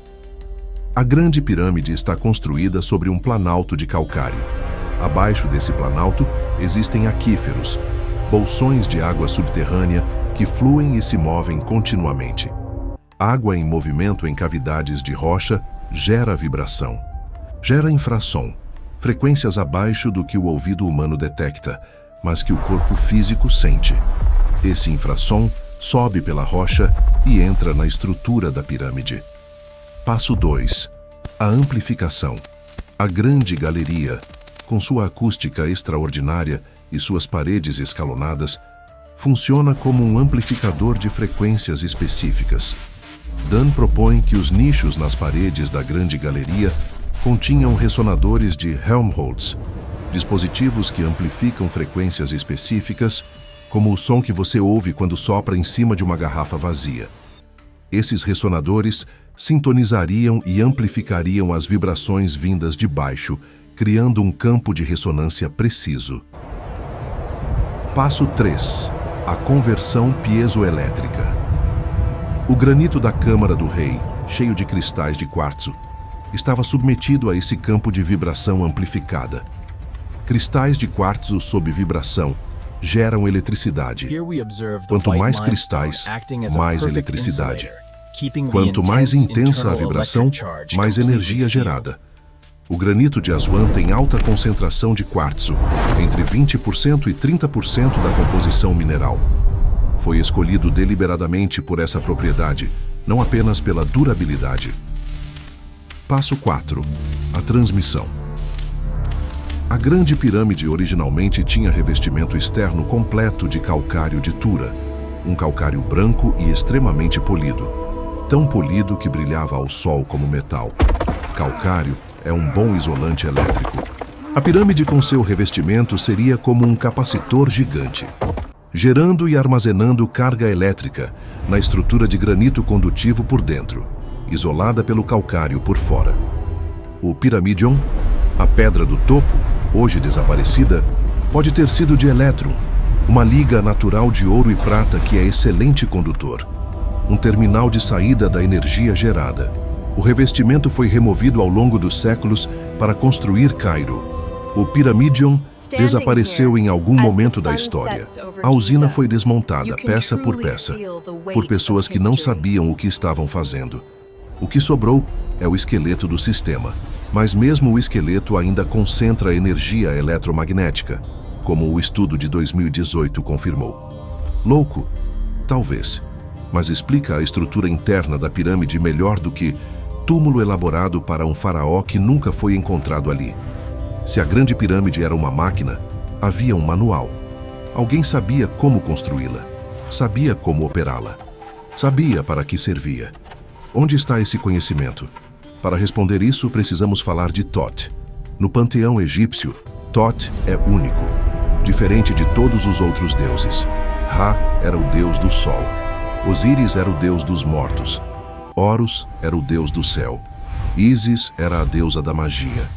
A Grande Pirâmide está construída sobre um planalto de calcário. Abaixo desse planalto existem aquíferos, bolsões de água subterrânea que fluem e se movem continuamente. Água em movimento em cavidades de rocha gera vibração. Gera infrassom, frequências abaixo do que o ouvido humano detecta, mas que o corpo físico sente. Esse infrassom sobe pela rocha e entra na estrutura da pirâmide. Passo 2. A amplificação. A Grande Galeria, com sua acústica extraordinária e suas paredes escalonadas, funciona como um amplificador de frequências específicas. Dunn propõe que os nichos nas paredes da Grande Galeria continham ressonadores de Helmholtz, dispositivos que amplificam frequências específicas, como o som que você ouve quando sopra em cima de uma garrafa vazia. Esses ressonadores sintonizariam e amplificariam as vibrações vindas de baixo, criando um campo de ressonância preciso. Passo 3. A conversão piezoelétrica. O granito da Câmara do Rei, cheio de cristais de quartzo, estava submetido a esse campo de vibração amplificada. Cristais de quartzo sob vibração geram eletricidade. Quanto mais cristais, mais eletricidade. Quanto mais intensa a vibração, mais energia gerada. O granito de Aswan tem alta concentração de quartzo, entre 20% e 30% da composição mineral. Foi escolhido deliberadamente por essa propriedade, não apenas pela durabilidade. Passo 4. A transmissão. A Grande Pirâmide originalmente tinha revestimento externo completo de calcário de Tura, um calcário branco e extremamente polido, tão polido que brilhava ao sol como metal. Calcário é um bom isolante elétrico. A pirâmide com seu revestimento seria como um capacitor gigante, gerando e armazenando carga elétrica na estrutura de granito condutivo por dentro, isolada pelo calcário por fora. O Pyramidion, a pedra do topo, hoje desaparecida, pode ter sido de elétron, uma liga natural de ouro e prata que é excelente condutor, um terminal de saída da energia gerada. O revestimento foi removido ao longo dos séculos para construir Cairo. O Pyramidion desapareceu em algum momento da história. A usina foi desmontada, peça por peça, por pessoas que não sabiam o que estavam fazendo. O que sobrou é o esqueleto do sistema. Mas mesmo o esqueleto ainda concentra energia eletromagnética, como o estudo de 2018 confirmou. Louco? Talvez. Mas explica a estrutura interna da pirâmide melhor do que túmulo elaborado para um faraó que nunca foi encontrado ali. Se a grande pirâmide era uma máquina, havia um manual. Alguém sabia como construí-la, sabia como operá-la, sabia para que servia. Onde está esse conhecimento? Para responder isso, precisamos falar de Thoth. No panteão egípcio, Thoth é único, diferente de todos os outros deuses. Ra era o deus do sol. Osíris era o deus dos mortos. Horus era o deus do céu. Ísis era a deusa da magia.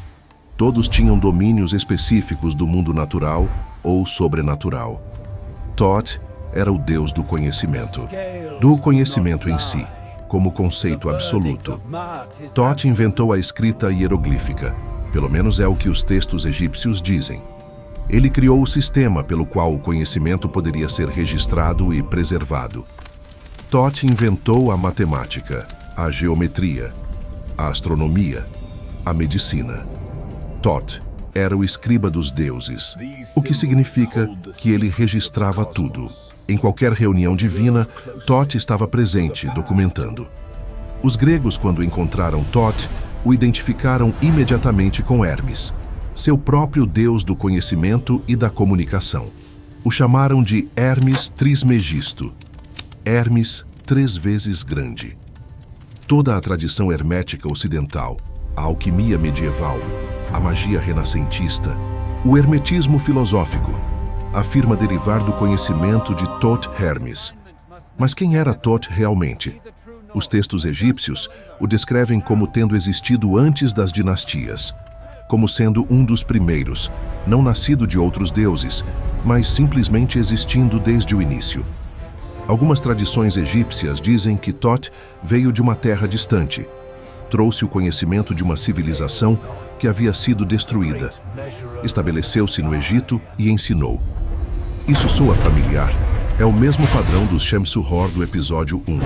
Todos tinham domínios específicos do mundo natural ou sobrenatural. Thoth era o deus do conhecimento em si, como conceito absoluto. Thoth inventou a escrita hieroglífica, pelo menos é o que os textos egípcios dizem. Ele criou o sistema pelo qual o conhecimento poderia ser registrado e preservado. Thoth inventou a matemática, a geometria, a astronomia, a medicina. Thoth era o escriba dos deuses, o que significa que ele registrava tudo. Em qualquer reunião divina, Thoth estava presente, documentando. Os gregos, quando encontraram Thoth, o identificaram imediatamente com Hermes, seu próprio deus do conhecimento e da comunicação. O chamaram de Hermes Trismegisto, Hermes 3 vezes grande. Toda a tradição hermética ocidental, a alquimia medieval, a magia renascentista, o hermetismo filosófico, afirma derivar do conhecimento de Thoth Hermes. Mas quem era Thoth realmente? Os textos egípcios o descrevem como tendo existido antes das dinastias, como sendo um dos primeiros, não nascido de outros deuses, mas simplesmente existindo desde o início. Algumas tradições egípcias dizem que Thoth veio de uma terra distante, trouxe o conhecimento de uma civilização que havia sido destruída, estabeleceu-se no Egito e ensinou. Isso soa familiar. É o mesmo padrão dos Shamsu-Hor do episódio 1.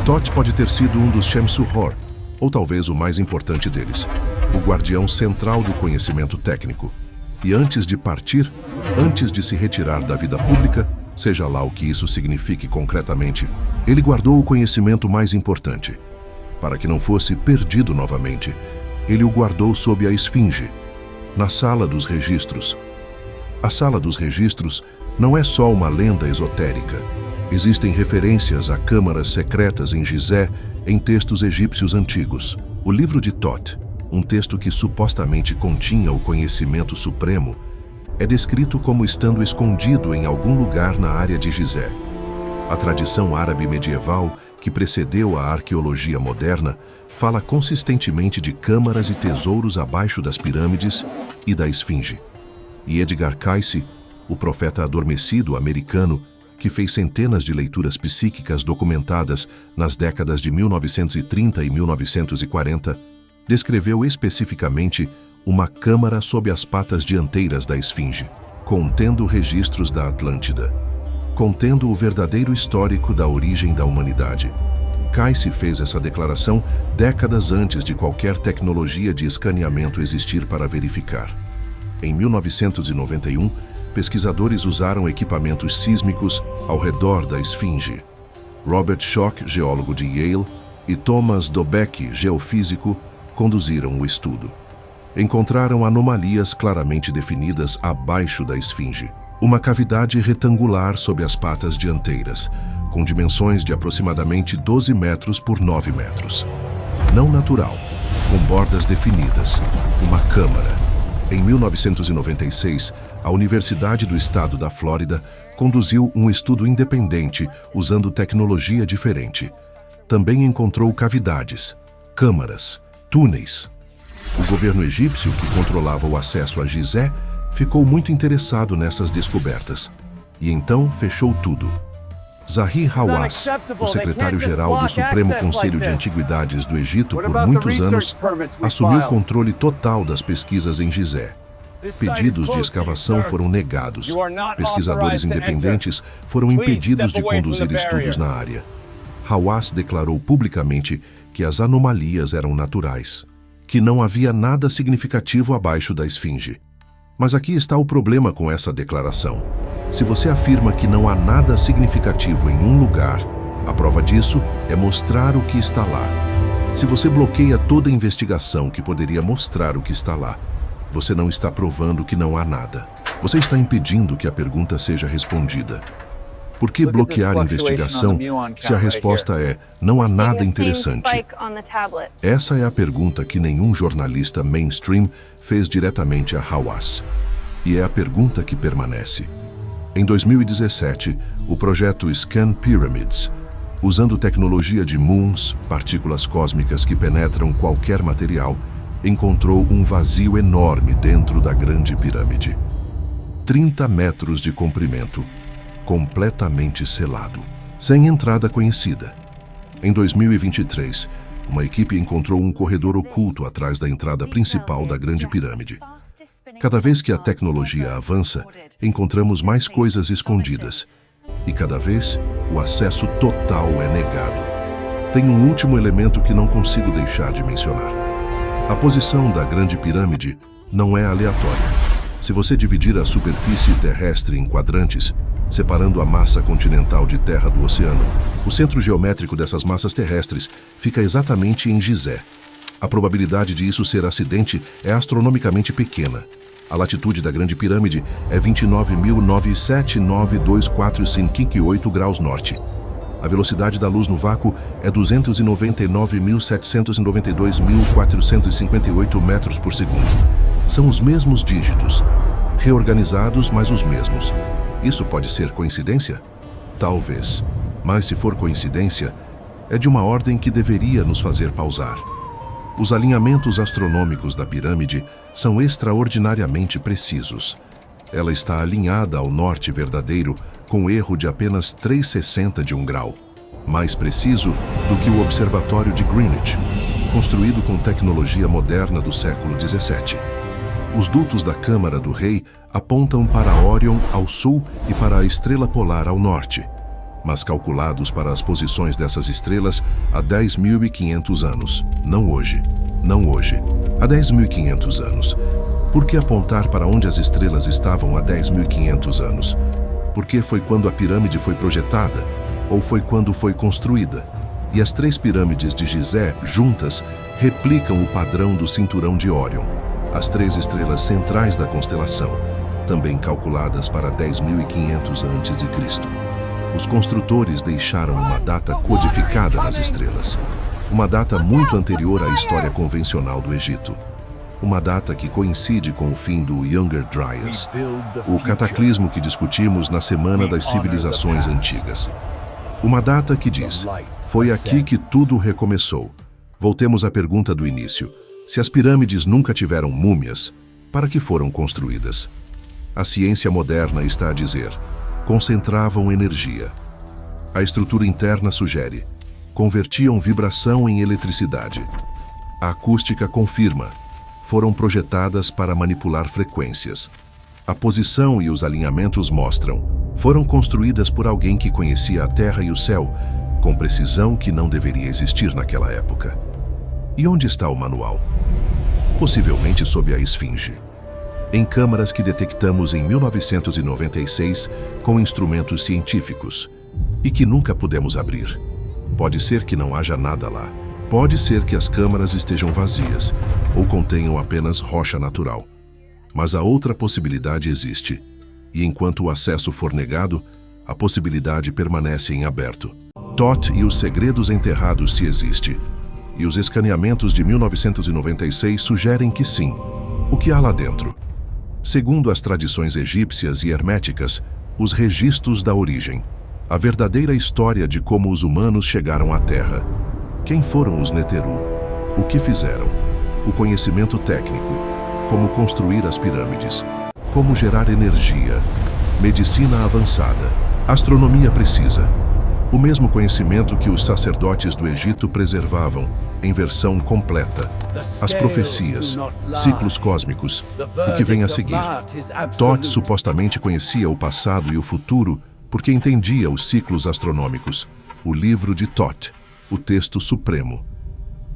Thoth pode ter sido um dos Shamsu-Hor, ou talvez o mais importante deles, o guardião central do conhecimento técnico. E antes de partir, antes de se retirar da vida pública, seja lá o que isso signifique concretamente, ele guardou o conhecimento mais importante. Para que não fosse perdido novamente, ele o guardou sob a esfinge, na Sala dos Registros. A Sala dos Registros não é só uma lenda esotérica. Existem referências a câmaras secretas em Gizé em textos egípcios antigos. O livro de Thoth, um texto que supostamente continha o conhecimento supremo, é descrito como estando escondido em algum lugar na área de Gizé. A tradição árabe medieval, que precedeu a arqueologia moderna, fala consistentemente de câmaras e tesouros abaixo das pirâmides e da esfinge. E Edgar Cayce, o profeta adormecido americano, que fez centenas de leituras psíquicas documentadas nas décadas de 1930 e 1940, descreveu especificamente uma câmara sob as patas dianteiras da esfinge, contendo registros da Atlântida, contendo o verdadeiro histórico da origem da humanidade. Cayce fez essa declaração décadas antes de qualquer tecnologia de escaneamento existir para verificar. Em 1991, pesquisadores usaram equipamentos sísmicos ao redor da esfinge. Robert Schoch, geólogo de Yale, e Thomas Dobeke, geofísico, conduziram o estudo. Encontraram anomalias claramente definidas abaixo da esfinge. Uma cavidade retangular sob as patas dianteiras, com dimensões de aproximadamente 12 metros por 9 metros. Não natural, com bordas definidas, uma câmara. Em 1996, a Universidade do Estado da Flórida conduziu um estudo independente usando tecnologia diferente. Também encontrou cavidades, câmaras, túneis. O governo egípcio, que controlava o acesso a Gizé, ficou muito interessado nessas descobertas. E então fechou tudo. Zahi Hawass, o secretário-geral do Supremo Conselho de Antiguidades do Egito por muitos anos, assumiu o controle total das pesquisas em Gizé. Pedidos de escavação foram negados. Pesquisadores independentes foram impedidos de conduzir estudos na área. Hawass declarou publicamente que as anomalias eram naturais, que não havia nada significativo abaixo da esfinge. Mas aqui está o problema com essa declaração. Se você afirma que não há nada significativo em um lugar, a prova disso é mostrar o que está lá. Se você bloqueia toda investigação que poderia mostrar o que está lá, você não está provando que não há nada. Você está impedindo que a pergunta seja respondida. Por que bloquear a investigação se a resposta é não há nada interessante? Essa é a pergunta que nenhum jornalista mainstream fez diretamente a Hawass. E é a pergunta que permanece. Em 2017, o projeto Scan Pyramids, usando tecnologia de muons, partículas cósmicas que penetram qualquer material, encontrou um vazio enorme dentro da Grande Pirâmide. 30 metros de comprimento, completamente selado, sem entrada conhecida. Em 2023, uma equipe encontrou um corredor oculto atrás da entrada principal da Grande Pirâmide. Cada vez que a tecnologia avança, encontramos mais coisas escondidas. E cada vez, o acesso total é negado. Tem um último elemento que não consigo deixar de mencionar. A posição da Grande Pirâmide não é aleatória. Se você dividir a superfície terrestre em quadrantes, separando a massa continental de terra do oceano, o centro geométrico dessas massas terrestres fica exatamente em Gizé. A probabilidade de isso ser acidente é astronomicamente pequena. A latitude da Grande Pirâmide é 29.9792458 graus norte. A velocidade da luz no vácuo é 299.792.458 metros por segundo. São os mesmos dígitos, reorganizados, mas os mesmos. Isso pode ser coincidência? Talvez. Mas se for coincidência, é de uma ordem que deveria nos fazer pausar. Os alinhamentos astronômicos da pirâmide são extraordinariamente precisos. Ela está alinhada ao norte verdadeiro com erro de apenas 3/60 de um grau, mais preciso do que o Observatório de Greenwich, construído com tecnologia moderna do século XVII. Os dutos da Câmara do Rei apontam para Órion ao sul e para a Estrela Polar ao norte, mas calculados para as posições dessas estrelas há 10.500 anos, não hoje. Não hoje, há 10.500 anos. Por que apontar para onde as estrelas estavam há 10.500 anos? Porque foi quando a pirâmide foi projetada, ou foi quando foi construída? E as 3 pirâmides de Gizé, juntas, replicam o padrão do cinturão de Órion, as 3 estrelas centrais da constelação, também calculadas para 10.500 a.C. Os construtores deixaram uma data codificada nas estrelas, uma data muito anterior à história convencional do Egito. Uma data que coincide com o fim do Younger Dryas, o cataclismo que discutimos na Semana das Civilizações Antigas. Uma data que diz, foi aqui que tudo recomeçou. Voltemos à pergunta do início. Se as pirâmides nunca tiveram múmias, para que foram construídas? A ciência moderna está a dizer, concentravam energia. A estrutura interna sugere, convertiam vibração em eletricidade. A acústica confirma, foram projetadas para manipular frequências. A posição e os alinhamentos mostram, foram construídas por alguém que conhecia a terra e o céu, com precisão que não deveria existir naquela época. E onde está o manual? Possivelmente sob a esfinge. Em câmaras que detectamos em 1996 com instrumentos científicos e que nunca pudemos abrir. Pode ser que não haja nada lá. Pode ser que as câmaras estejam vazias ou contenham apenas rocha natural. Mas a outra possibilidade existe. E enquanto o acesso for negado, a possibilidade permanece em aberto. Thoth e os segredos enterrados se existe. E os escaneamentos de 1996 sugerem que sim. O que há lá dentro? Segundo as tradições egípcias e herméticas, os registros da origem. A verdadeira história de como os humanos chegaram à Terra. Quem foram os Neteru? O que fizeram? O conhecimento técnico. Como construir as pirâmides. Como gerar energia. Medicina avançada. Astronomia precisa. O mesmo conhecimento que os sacerdotes do Egito preservavam, em versão completa. As profecias, ciclos cósmicos, o que vem a seguir. Thoth supostamente conhecia o passado e o futuro porque entendia os ciclos astronômicos. O livro de Thoth, o texto supremo,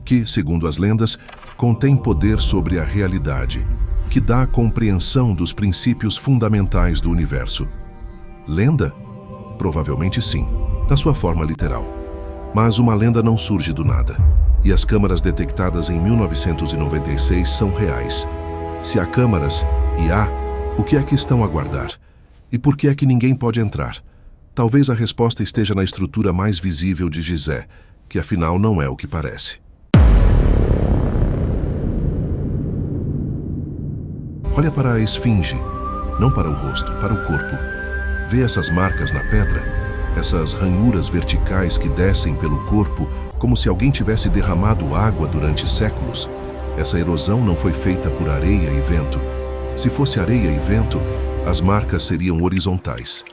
que, segundo as lendas, contém poder sobre a realidade, que dá a compreensão dos princípios fundamentais do universo. Lenda? Provavelmente sim, na sua forma literal. Mas uma lenda não surge do nada, e as câmaras detectadas em 1996 são reais. Se há câmaras, e há, o que é que estão a guardar? E por que é que ninguém pode entrar? Talvez a resposta esteja na estrutura mais visível de Gizé, que afinal não é o que parece. Olha para a esfinge, não para o rosto, para o corpo. Vê essas marcas na pedra, essas ranhuras verticais que descem pelo corpo como se alguém tivesse derramado água durante séculos. Essa erosão não foi feita por areia e vento. Se fosse areia e vento, as marcas seriam horizontais.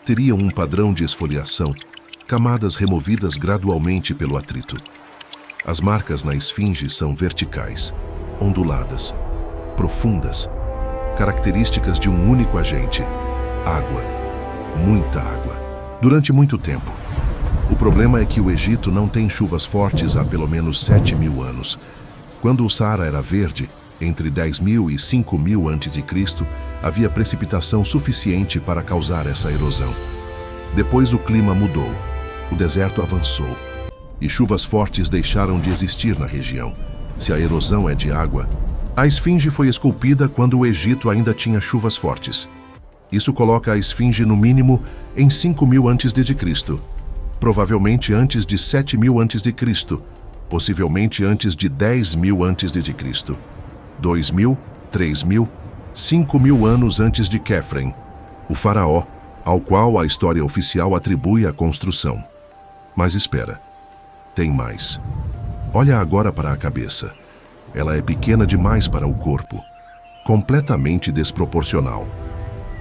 Teriam um padrão de esfoliação, camadas removidas gradualmente pelo atrito. As marcas na esfinge são verticais, onduladas, profundas, características de um único agente: água, muita água, durante muito tempo. O problema é que o Egito não tem chuvas fortes há pelo menos 7.000 anos. Quando o Saara era verde, entre 10.000 e 5.000 a.C., havia precipitação suficiente para causar essa erosão. Depois o clima mudou, o deserto avançou, e chuvas fortes deixaram de existir na região. Se a erosão é de água, a esfinge foi esculpida quando o Egito ainda tinha chuvas fortes. Isso coloca a esfinge no mínimo em 5.000 a.C., provavelmente antes de 7.000 a.C., possivelmente antes de 10.000 a.C., 2.000, 3.000, 5.000 anos antes de Quefren, o faraó, ao qual a história oficial atribui a construção. Mas espera, tem mais. Olha agora para a cabeça. Ela é pequena demais para o corpo, completamente desproporcional.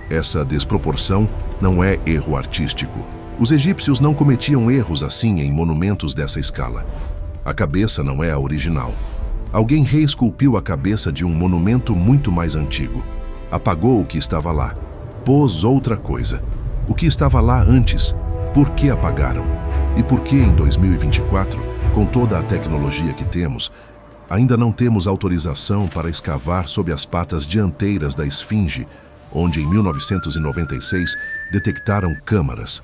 Essa desproporção não é erro artístico. Os egípcios não cometiam erros assim em monumentos dessa escala. A cabeça não é a original. Alguém reesculpiu a cabeça de um monumento muito mais antigo. Apagou o que estava lá. Pôs outra coisa. O que estava lá antes? Por que apagaram? E por que em 2024, com toda a tecnologia que temos, ainda não temos autorização para escavar sob as patas dianteiras da esfinge, onde em 1996 detectaram câmaras?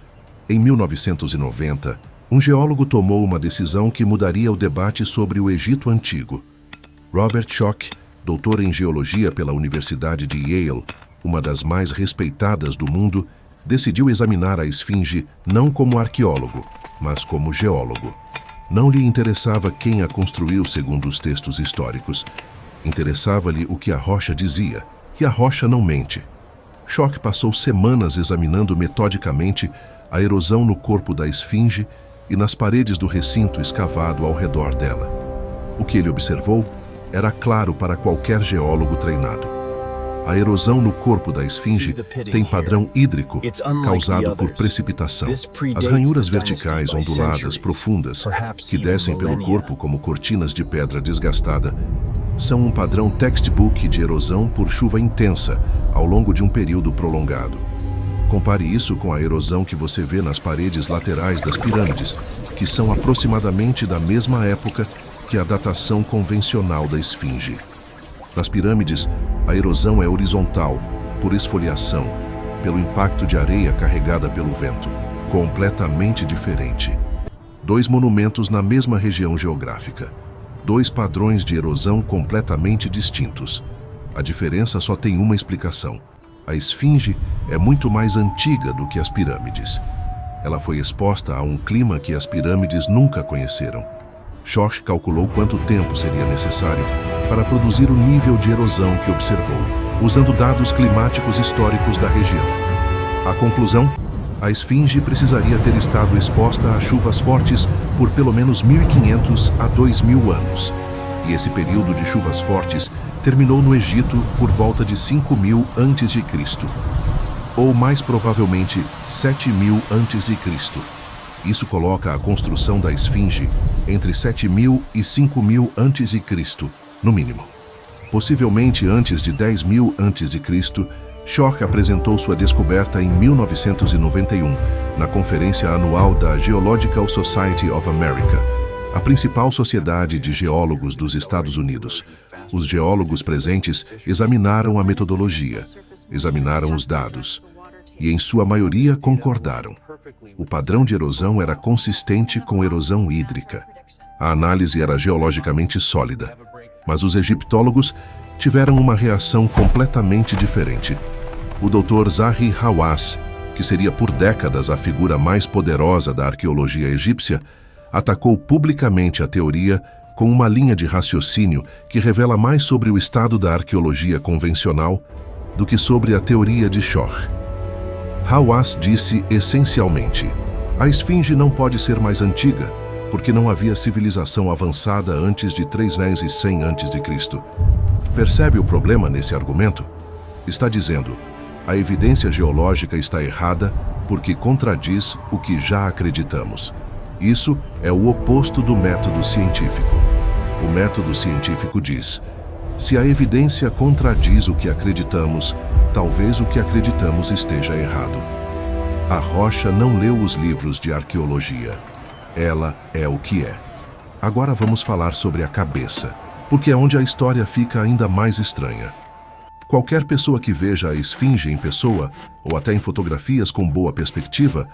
Em 1990, um geólogo tomou uma decisão que mudaria o debate sobre o Egito Antigo. Robert Schoch, doutor em geologia pela Universidade de Yale, uma das mais respeitadas do mundo, decidiu examinar a esfinge não como arqueólogo, mas como geólogo. Não lhe interessava quem a construiu segundo os textos históricos. Interessava-lhe o que a rocha dizia, e a rocha não mente. Schoch passou semanas examinando metodicamente a erosão no corpo da esfinge e nas paredes do recinto escavado ao redor dela. O que ele observou era claro para qualquer geólogo treinado. A erosão no corpo da esfinge tem padrão hídrico causado por precipitação. As ranhuras verticais onduladas profundas, que descem pelo corpo como cortinas de pedra desgastada, são um padrão textbook de erosão por chuva intensa ao longo de um período prolongado. Compare isso com a erosão que você vê nas paredes laterais das pirâmides, que são aproximadamente da mesma época que a datação convencional da esfinge. Nas pirâmides, a erosão é horizontal, por esfoliação, pelo impacto de areia carregada pelo vento, completamente diferente. Dois monumentos na mesma região geográfica. Dois padrões de erosão completamente distintos. A diferença só tem uma explicação. A esfinge é muito mais antiga do que as pirâmides. Ela foi exposta a um clima que as pirâmides nunca conheceram. Schoch calculou quanto tempo seria necessário para produzir o nível de erosão que observou, usando dados climáticos históricos da região. A conclusão? A esfinge precisaria ter estado exposta a chuvas fortes por pelo menos 1.500 a 2.000 anos. E esse período de chuvas fortes terminou no Egito por volta de 5.000 a.C., ou mais provavelmente 7.000 a.C. Isso coloca a construção da esfinge entre 7.000 e 5.000 a.C., no mínimo. Possivelmente antes de 10.000 a.C., Schoch apresentou sua descoberta em 1991, na Conferência Anual da Geological Society of America. a principal sociedade de geólogos dos Estados Unidos. Os geólogos presentes examinaram a metodologia, examinaram os dados e, em sua maioria, concordaram. O padrão de erosão era consistente com erosão hídrica. A análise era geologicamente sólida, mas os egiptólogos tiveram uma reação completamente diferente. O Dr. Zahi Hawass, que seria por décadas a figura mais poderosa da arqueologia egípcia, atacou publicamente a teoria com uma linha de raciocínio que revela mais sobre o estado da arqueologia convencional do que sobre a teoria de Shor. Hawass disse essencialmente: a esfinge não pode ser mais antiga, porque não havia civilização avançada antes de 3100 a.C. Percebe o problema nesse argumento? Está dizendo: a evidência geológica está errada porque contradiz o que já acreditamos. Isso é o oposto do método científico. O método científico diz: se a evidência contradiz o que acreditamos, talvez o que acreditamos esteja errado. A rocha não leu os livros de arqueologia. Ela é o que é. Agora vamos falar sobre a cabeça, porque é onde a história fica ainda mais estranha. Qualquer pessoa que veja a esfinge em pessoa, ou até em fotografias com boa perspectiva,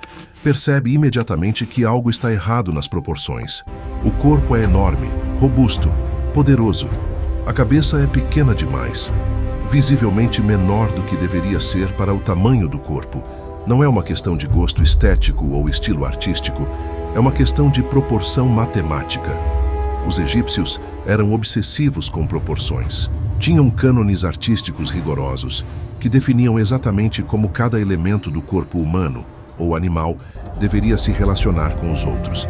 percebe imediatamente que algo está errado nas proporções. O corpo é enorme, robusto, poderoso. A cabeça é pequena demais, visivelmente menor do que deveria ser para o tamanho do corpo. Não é uma questão de gosto estético ou estilo artístico, é uma questão de proporção matemática. Os egípcios eram obsessivos com proporções. Tinham cânones artísticos rigorosos, que definiam exatamente como cada elemento do corpo humano ou animal deveria se relacionar com os outros.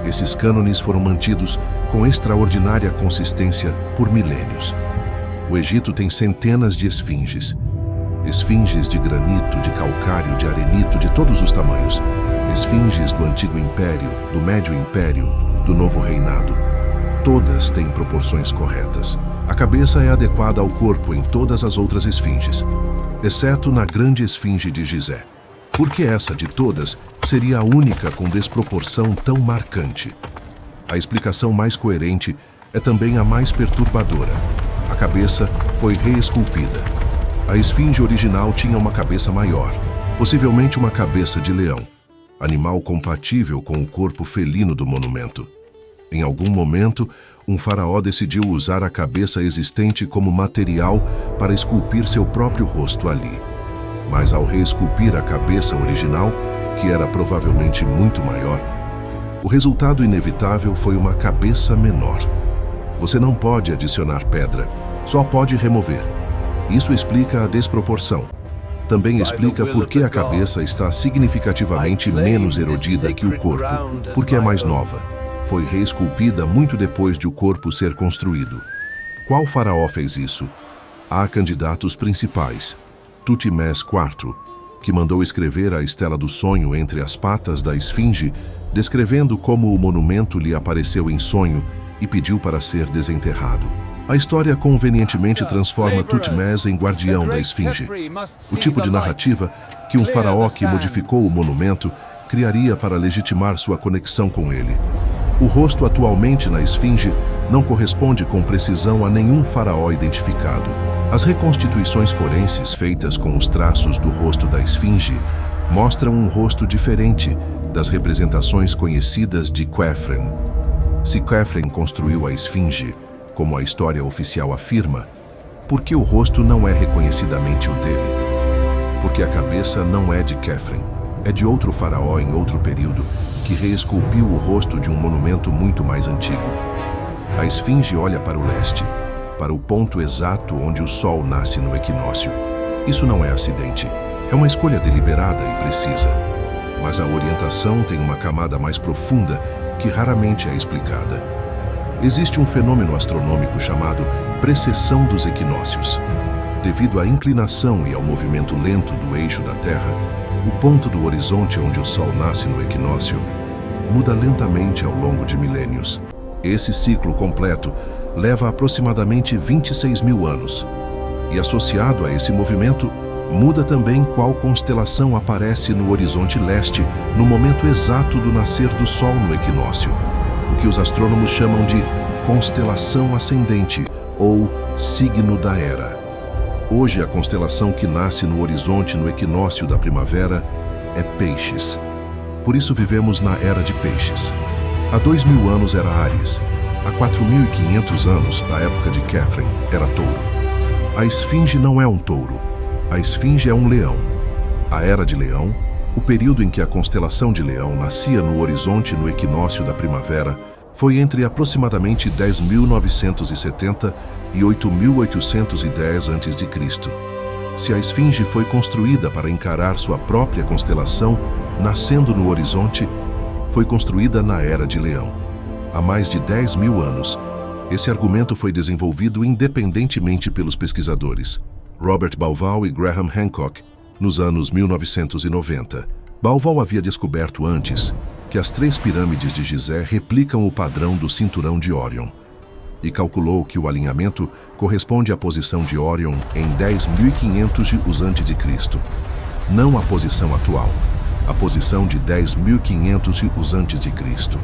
Esses cânones foram mantidos com extraordinária consistência por milênios. O Egito tem centenas de esfinges. Esfinges de granito, de calcário, de arenito, de todos os tamanhos. Esfinges do Antigo Império, do Médio Império, do Novo Reinado. Todas têm proporções corretas. A cabeça é adequada ao corpo em todas as outras esfinges, exceto na grande esfinge de Gizé. Porque essa de todas seria a única com desproporção tão marcante. A explicação mais coerente é também a mais perturbadora. A cabeça foi reesculpida. A esfinge original tinha uma cabeça maior, possivelmente uma cabeça de leão, animal compatível com o corpo felino do monumento. Em algum momento, um faraó decidiu usar a cabeça existente como material para esculpir seu próprio rosto ali. Mas ao reesculpir a cabeça original, que era provavelmente muito maior, o resultado inevitável foi uma cabeça menor. Você não pode adicionar pedra, só pode remover. Isso explica a desproporção. Também explica por que a cabeça está significativamente menos erodida que o corpo, porque é mais nova. Foi reesculpida muito depois de o corpo ser construído. Qual faraó fez isso? Há candidatos principais. Tutmés IV, que mandou escrever a Estela do Sonho entre as patas da esfinge, descrevendo como o monumento lhe apareceu em sonho e pediu para ser desenterrado. A história convenientemente transforma Tutmés em guardião da esfinge. O tipo de narrativa que um faraó que modificou o monumento criaria para legitimar sua conexão com ele. O rosto atualmente na esfinge não corresponde com precisão a nenhum faraó identificado. As reconstituições forenses feitas com os traços do rosto da esfinge mostram um rosto diferente das representações conhecidas de Khafre. Se Khafre construiu a esfinge, como a história oficial afirma, por que o rosto não é reconhecidamente o dele? Porque a cabeça não é de Khafre, é de outro faraó em outro período, que reesculpiu o rosto de um monumento muito mais antigo. A esfinge olha para o leste, para o ponto exato onde o sol nasce no equinócio. Isso não é acidente, é uma escolha deliberada e precisa. Mas a orientação tem uma camada mais profunda que raramente é explicada. Existe um fenômeno astronômico chamado precessão dos equinócios. Devido à inclinação e ao movimento lento do eixo da Terra, o ponto do horizonte onde o Sol nasce no equinócio muda lentamente ao longo de milênios. Esse ciclo completo leva aproximadamente 26 mil anos. E associado a esse movimento, muda também qual constelação aparece no horizonte leste no momento exato do nascer do Sol no equinócio. O que os astrônomos chamam de constelação ascendente ou signo da era. Hoje, a constelação que nasce no horizonte no equinócio da primavera é Peixes. Por isso vivemos na era de Peixes. Há 2000 anos era Áries. Há 4500 anos, na época de Catherine, era Touro. A Esfinge não é um touro. A Esfinge é um leão. A Era de Leão, o período em que a constelação de Leão nascia no horizonte no equinócio da primavera, foi entre aproximadamente 10.970 e 8.810 a.C. Se a Esfinge foi construída para encarar sua própria constelação, nascendo no horizonte, foi construída na Era de Leão. Há mais de 10.000 anos, esse argumento foi desenvolvido independentemente pelos pesquisadores Robert Bauval e Graham Hancock, nos anos 1990. Bauval havia descoberto antes que as 3 pirâmides de Gizé replicam o padrão do cinturão de Órion e calculou que o alinhamento corresponde à posição de Órion em 10.500 a.C., não à posição atual, a posição de 10.500 a.C.,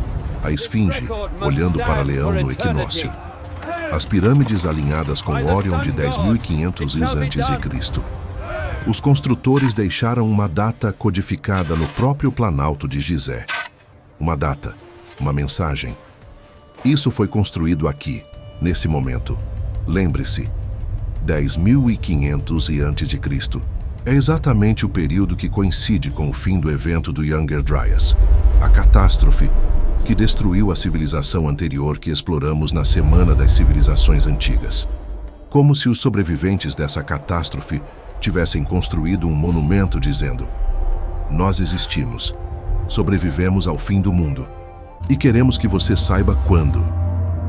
a Esfinge, olhando para Leão no equinócio. As pirâmides alinhadas com Órion de 10.500 a.C. Os construtores deixaram uma data codificada no próprio Planalto de Gizé. Uma data, uma mensagem. Isso foi construído aqui, nesse momento. Lembre-se, 10.500 a.C. É exatamente o período que coincide com o fim do evento do Younger Dryas, a catástrofe que destruiu a civilização anterior que exploramos na Semana das Civilizações Antigas. Como se os sobreviventes dessa catástrofe tivessem construído um monumento dizendo: nós existimos, sobrevivemos ao fim do mundo e queremos que você saiba quando.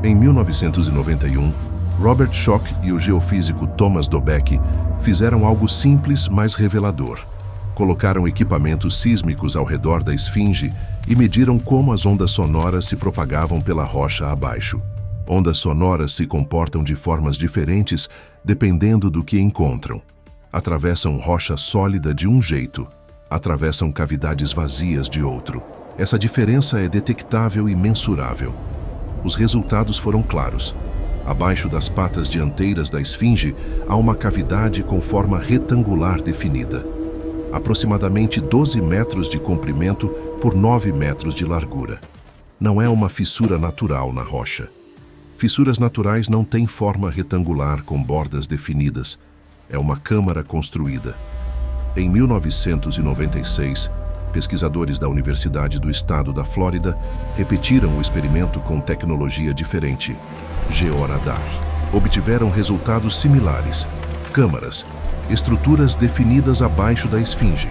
Em 1991, Robert Schoch e o geofísico Thomas Dobeke fizeram algo simples, mas revelador. Colocaram equipamentos sísmicos ao redor da Esfinge e mediram como as ondas sonoras se propagavam pela rocha abaixo. Ondas sonoras se comportam de formas diferentes dependendo do que encontram. Atravessam rocha sólida de um jeito, atravessam cavidades vazias de outro. Essa diferença é detectável e mensurável. Os resultados foram claros. Abaixo das patas dianteiras da Esfinge há uma cavidade com forma retangular definida, aproximadamente 12 metros de comprimento por 9 metros de largura. Não é uma fissura natural na rocha. Fissuras naturais não têm forma retangular com bordas definidas. É uma câmara construída. Em 1996, pesquisadores da Universidade do Estado da Flórida repetiram o experimento com tecnologia diferente, georadar. Obtiveram resultados similares: câmaras, estruturas definidas abaixo da Esfinge.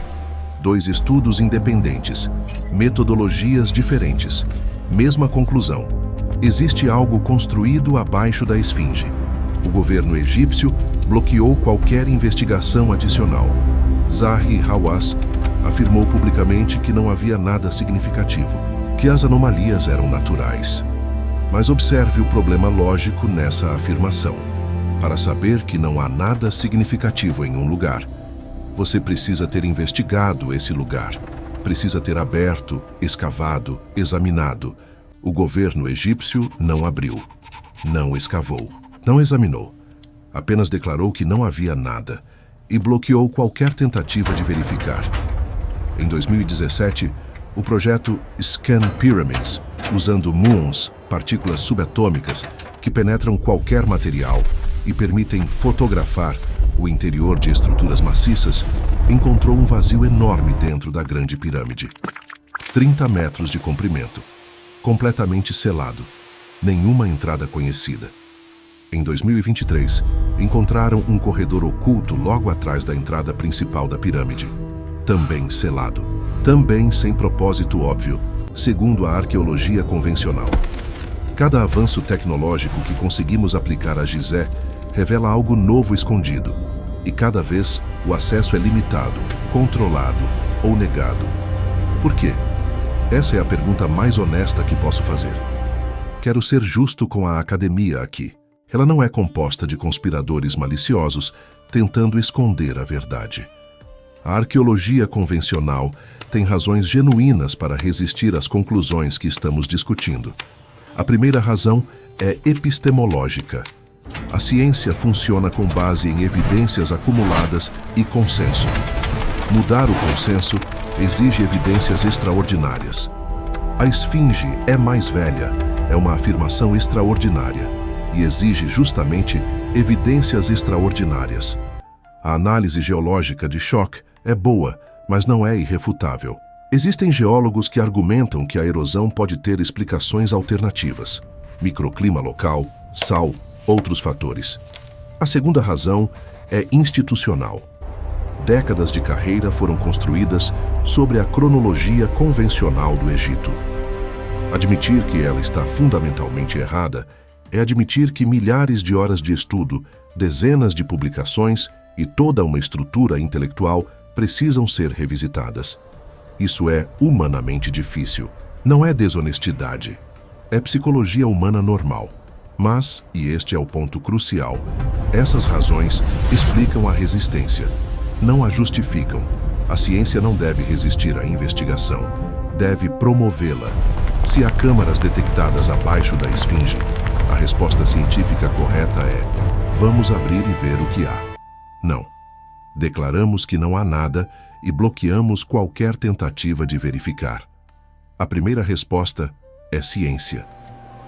2 estudos independentes, metodologias diferentes. Mesma conclusão: existe algo construído abaixo da Esfinge. O governo egípcio bloqueou qualquer investigação adicional. Zahi Hawass afirmou publicamente que não havia nada significativo, que as anomalias eram naturais. Mas observe o problema lógico nessa afirmação. Para saber que não há nada significativo em um lugar, você precisa ter investigado esse lugar, precisa ter aberto, escavado, examinado. O governo egípcio não abriu, não escavou, não examinou. Apenas declarou que não havia nada e bloqueou qualquer tentativa de verificar. Em 2017, o projeto Scan Pyramids, usando muons, partículas subatômicas, que penetram qualquer material e permitem fotografar o interior de estruturas maciças, encontrou um vazio enorme dentro da Grande Pirâmide. 30 metros de comprimento, completamente selado, nenhuma entrada conhecida. Em 2023, encontraram um corredor oculto logo atrás da entrada principal da pirâmide, também selado, também sem propósito óbvio, segundo a arqueologia convencional. Cada avanço tecnológico que conseguimos aplicar a Gizé revela algo novo escondido, e cada vez o acesso é limitado, controlado ou negado. Por quê? Essa é a pergunta mais honesta que posso fazer. Quero ser justo com a academia aqui. Ela não é composta de conspiradores maliciosos tentando esconder a verdade. A arqueologia convencional tem razões genuínas para resistir às conclusões que estamos discutindo. A primeira razão é epistemológica. A ciência funciona com base em evidências acumuladas e consenso. Mudar o consenso exige evidências extraordinárias. A esfinge é mais velha, é uma afirmação extraordinária e exige justamente evidências extraordinárias. A análise geológica de Schoch é boa, mas não é irrefutável. Existem geólogos que argumentam que a erosão pode ter explicações alternativas: microclima local, sal, outros fatores. A segunda razão é institucional. Décadas de carreira foram construídas sobre a cronologia convencional do Egito. Admitir que ela está fundamentalmente errada é admitir que milhares de horas de estudo, dezenas de publicações e toda uma estrutura intelectual precisam ser revisitadas. Isso é humanamente difícil. Não é desonestidade. É psicologia humana normal. Mas, e este é o ponto crucial, essas razões explicam a resistência. Não a justificam. A ciência não deve resistir à investigação. Deve promovê-la. Se há câmaras detectadas abaixo da esfinge, a resposta científica correta é: vamos abrir e ver o que há. Não. Declaramos que não há nada e bloqueamos qualquer tentativa de verificar. A primeira resposta é ciência.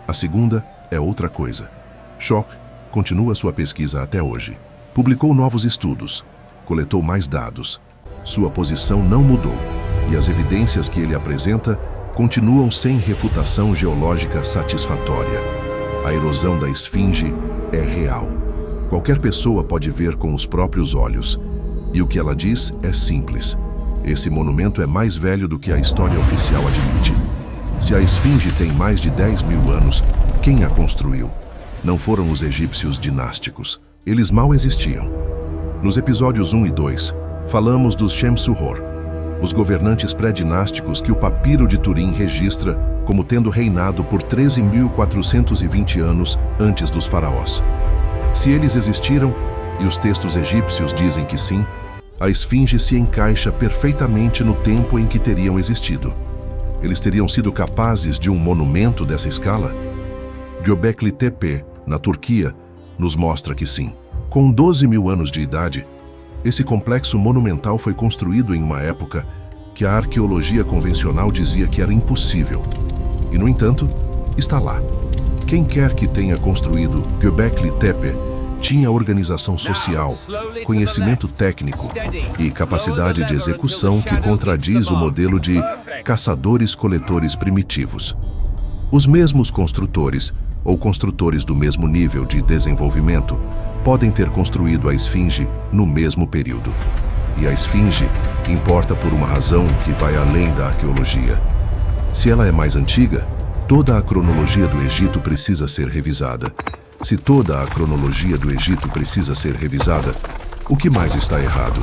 A segunda é outra coisa. Schoch continua sua pesquisa até hoje. Publicou novos estudos, coletou mais dados. Sua posição não mudou e as evidências que ele apresenta continuam sem refutação geológica satisfatória. A erosão da esfinge é real. Qualquer pessoa pode ver com os próprios olhos. E o que ela diz é simples. Esse monumento é mais velho do que a história oficial admite. Se a esfinge tem mais de 10 mil anos, quem a construiu? Não foram os egípcios dinásticos. Eles mal existiam. Nos episódios 1 e 2, falamos dos Shamsu-Hor, os governantes pré-dinásticos que o Papiro de Turim registra como tendo reinado por 13.420 anos antes dos faraós. Se eles existiram, e os textos egípcios dizem que sim, a esfinge se encaixa perfeitamente no tempo em que teriam existido. Eles teriam sido capazes de um monumento dessa escala? Göbekli Tepe, na Turquia, nos mostra que sim. Com 12 mil anos de idade, esse complexo monumental foi construído em uma época que a arqueologia convencional dizia que era impossível. E, no entanto, está lá. Quem quer que tenha construído Göbekli Tepe tinha organização social, conhecimento técnico e capacidade de execução que contradiz o modelo de caçadores-coletores primitivos. Os mesmos construtores, ou construtores do mesmo nível de desenvolvimento, podem ter construído a esfinge no mesmo período. E a esfinge importa por uma razão que vai além da arqueologia. Se ela é mais antiga, toda a cronologia do Egito precisa ser revisada. Se toda a cronologia do Egito precisa ser revisada, o que mais está errado?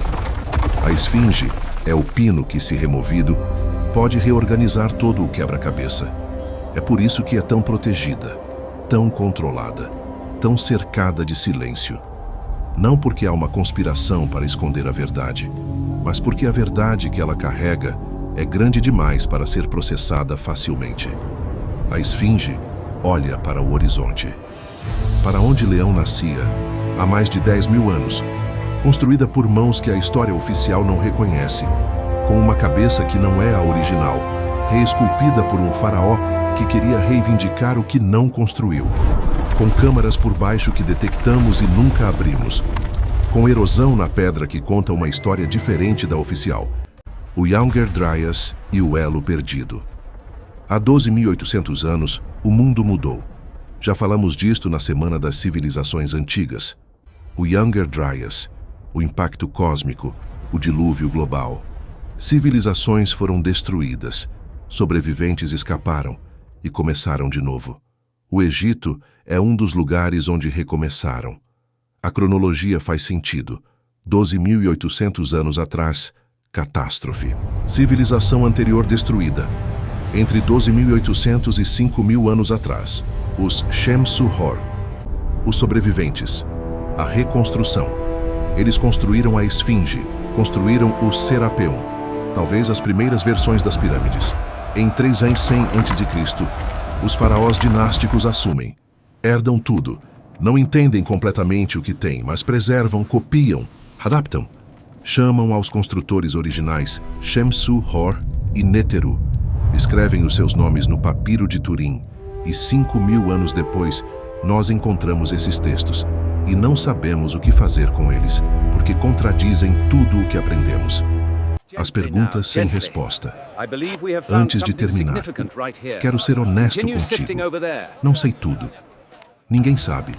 A esfinge é o pino que, se removido, pode reorganizar todo o quebra-cabeça. É por isso que é tão protegida, tão controlada, tão cercada de silêncio. Não porque há uma conspiração para esconder a verdade, mas porque a verdade que ela carrega é grande demais para ser processada facilmente. A esfinge olha para o horizonte. Para onde Leão nascia, há mais de 10 mil anos, construída por mãos que a história oficial não reconhece, com uma cabeça que não é a original, reesculpida por um faraó que queria reivindicar o que não construiu, com câmaras por baixo que detectamos e nunca abrimos, com erosão na pedra que conta uma história diferente da oficial, o Younger Dryas e o Elo Perdido. Há 12.800 anos, o mundo mudou. Já falamos disto na Semana das Civilizações Antigas. O Younger Dryas, o impacto cósmico, o dilúvio global. Civilizações foram destruídas, sobreviventes escaparam e começaram de novo. O Egito é um dos lugares onde recomeçaram. A cronologia faz sentido. 12.800 anos atrás, catástrofe. Civilização anterior destruída. Entre 12.800 e 5.000 anos atrás, os Shamsu-Hor, os sobreviventes, a reconstrução. Eles construíram a esfinge, construíram o Serapeum, talvez as primeiras versões das pirâmides. Em 300 a.C., Os faraós dinásticos assumem. Herdam tudo. Não entendem completamente o que têm, mas preservam, copiam, adaptam. Chamam aos construtores originais Shemsu-Hor e Neteru. Escrevem os seus nomes no papiro de Turim. E 5.000 anos depois, nós encontramos esses textos. E não sabemos o que fazer com eles, porque contradizem tudo o que aprendemos. As perguntas sem resposta. Antes de terminar, quero ser honesto contigo. Não sei tudo. Ninguém sabe.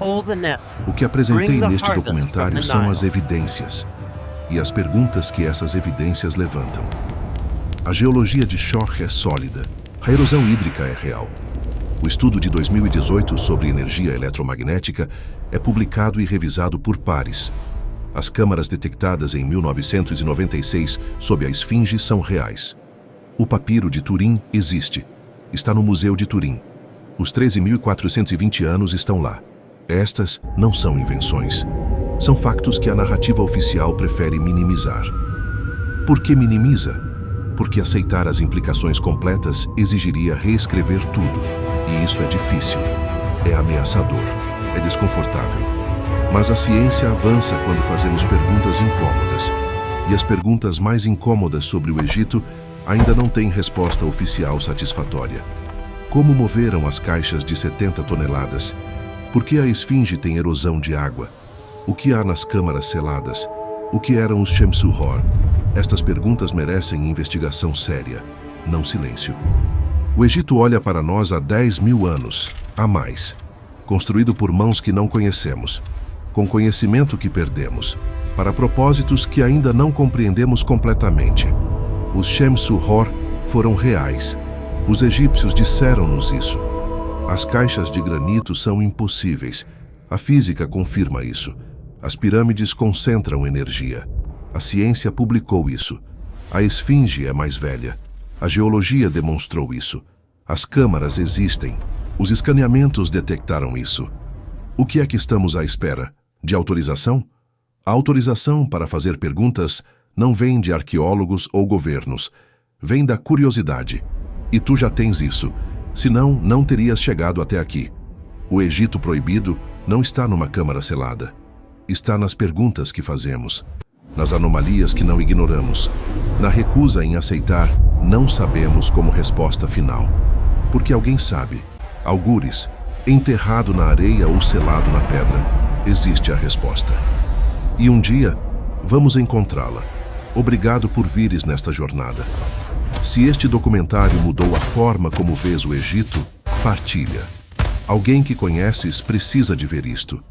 O que apresentei neste documentário são as evidências e as perguntas que essas evidências levantam. A geologia de Shor é sólida. A erosão hídrica é real. O estudo de 2018 sobre energia eletromagnética é publicado e revisado por pares. As câmaras detectadas em 1996 sob a Esfinge são reais. O papiro de Turim existe. Está no Museu de Turim. Os 13.420 anos estão lá. Estas não são invenções. São factos que a narrativa oficial prefere minimizar. Por que minimiza? Porque aceitar as implicações completas exigiria reescrever tudo. E isso é difícil. É ameaçador. É desconfortável. Mas a ciência avança quando fazemos perguntas incômodas. E as perguntas mais incômodas sobre o Egito ainda não têm resposta oficial satisfatória. Como moveram as caixas de 70 toneladas? Por que a Esfinge tem erosão de água? O que há nas câmaras seladas? O que eram os Shemsu-Hor? Estas perguntas merecem investigação séria, não silêncio. O Egito olha para nós há 10.000 anos, há mais. Construído por mãos que não conhecemos, com conhecimento que perdemos, para propósitos que ainda não compreendemos completamente. Os Shemsu-Hor foram reais. Os egípcios disseram-nos isso. As caixas de granito são impossíveis. A física confirma isso. As pirâmides concentram energia. A ciência publicou isso. A Esfinge é mais velha. A geologia demonstrou isso. As câmaras existem. Os escaneamentos detectaram isso. O que é que estamos à espera? De autorização? A autorização para fazer perguntas não vem de arqueólogos ou governos. Vem da curiosidade. E tu já tens isso. Senão, não terias chegado até aqui. O Egito proibido não está numa câmara selada. Está nas perguntas que fazemos, nas anomalias que não ignoramos, na recusa em aceitar não sabemos como resposta final. Porque alguém sabe, algures, enterrado na areia ou selado na pedra, existe a resposta. E um dia, vamos encontrá-la. Obrigado por vires nesta jornada. Se este documentário mudou a forma como vês o Egito, partilha. Alguém que conheces precisa de ver isto.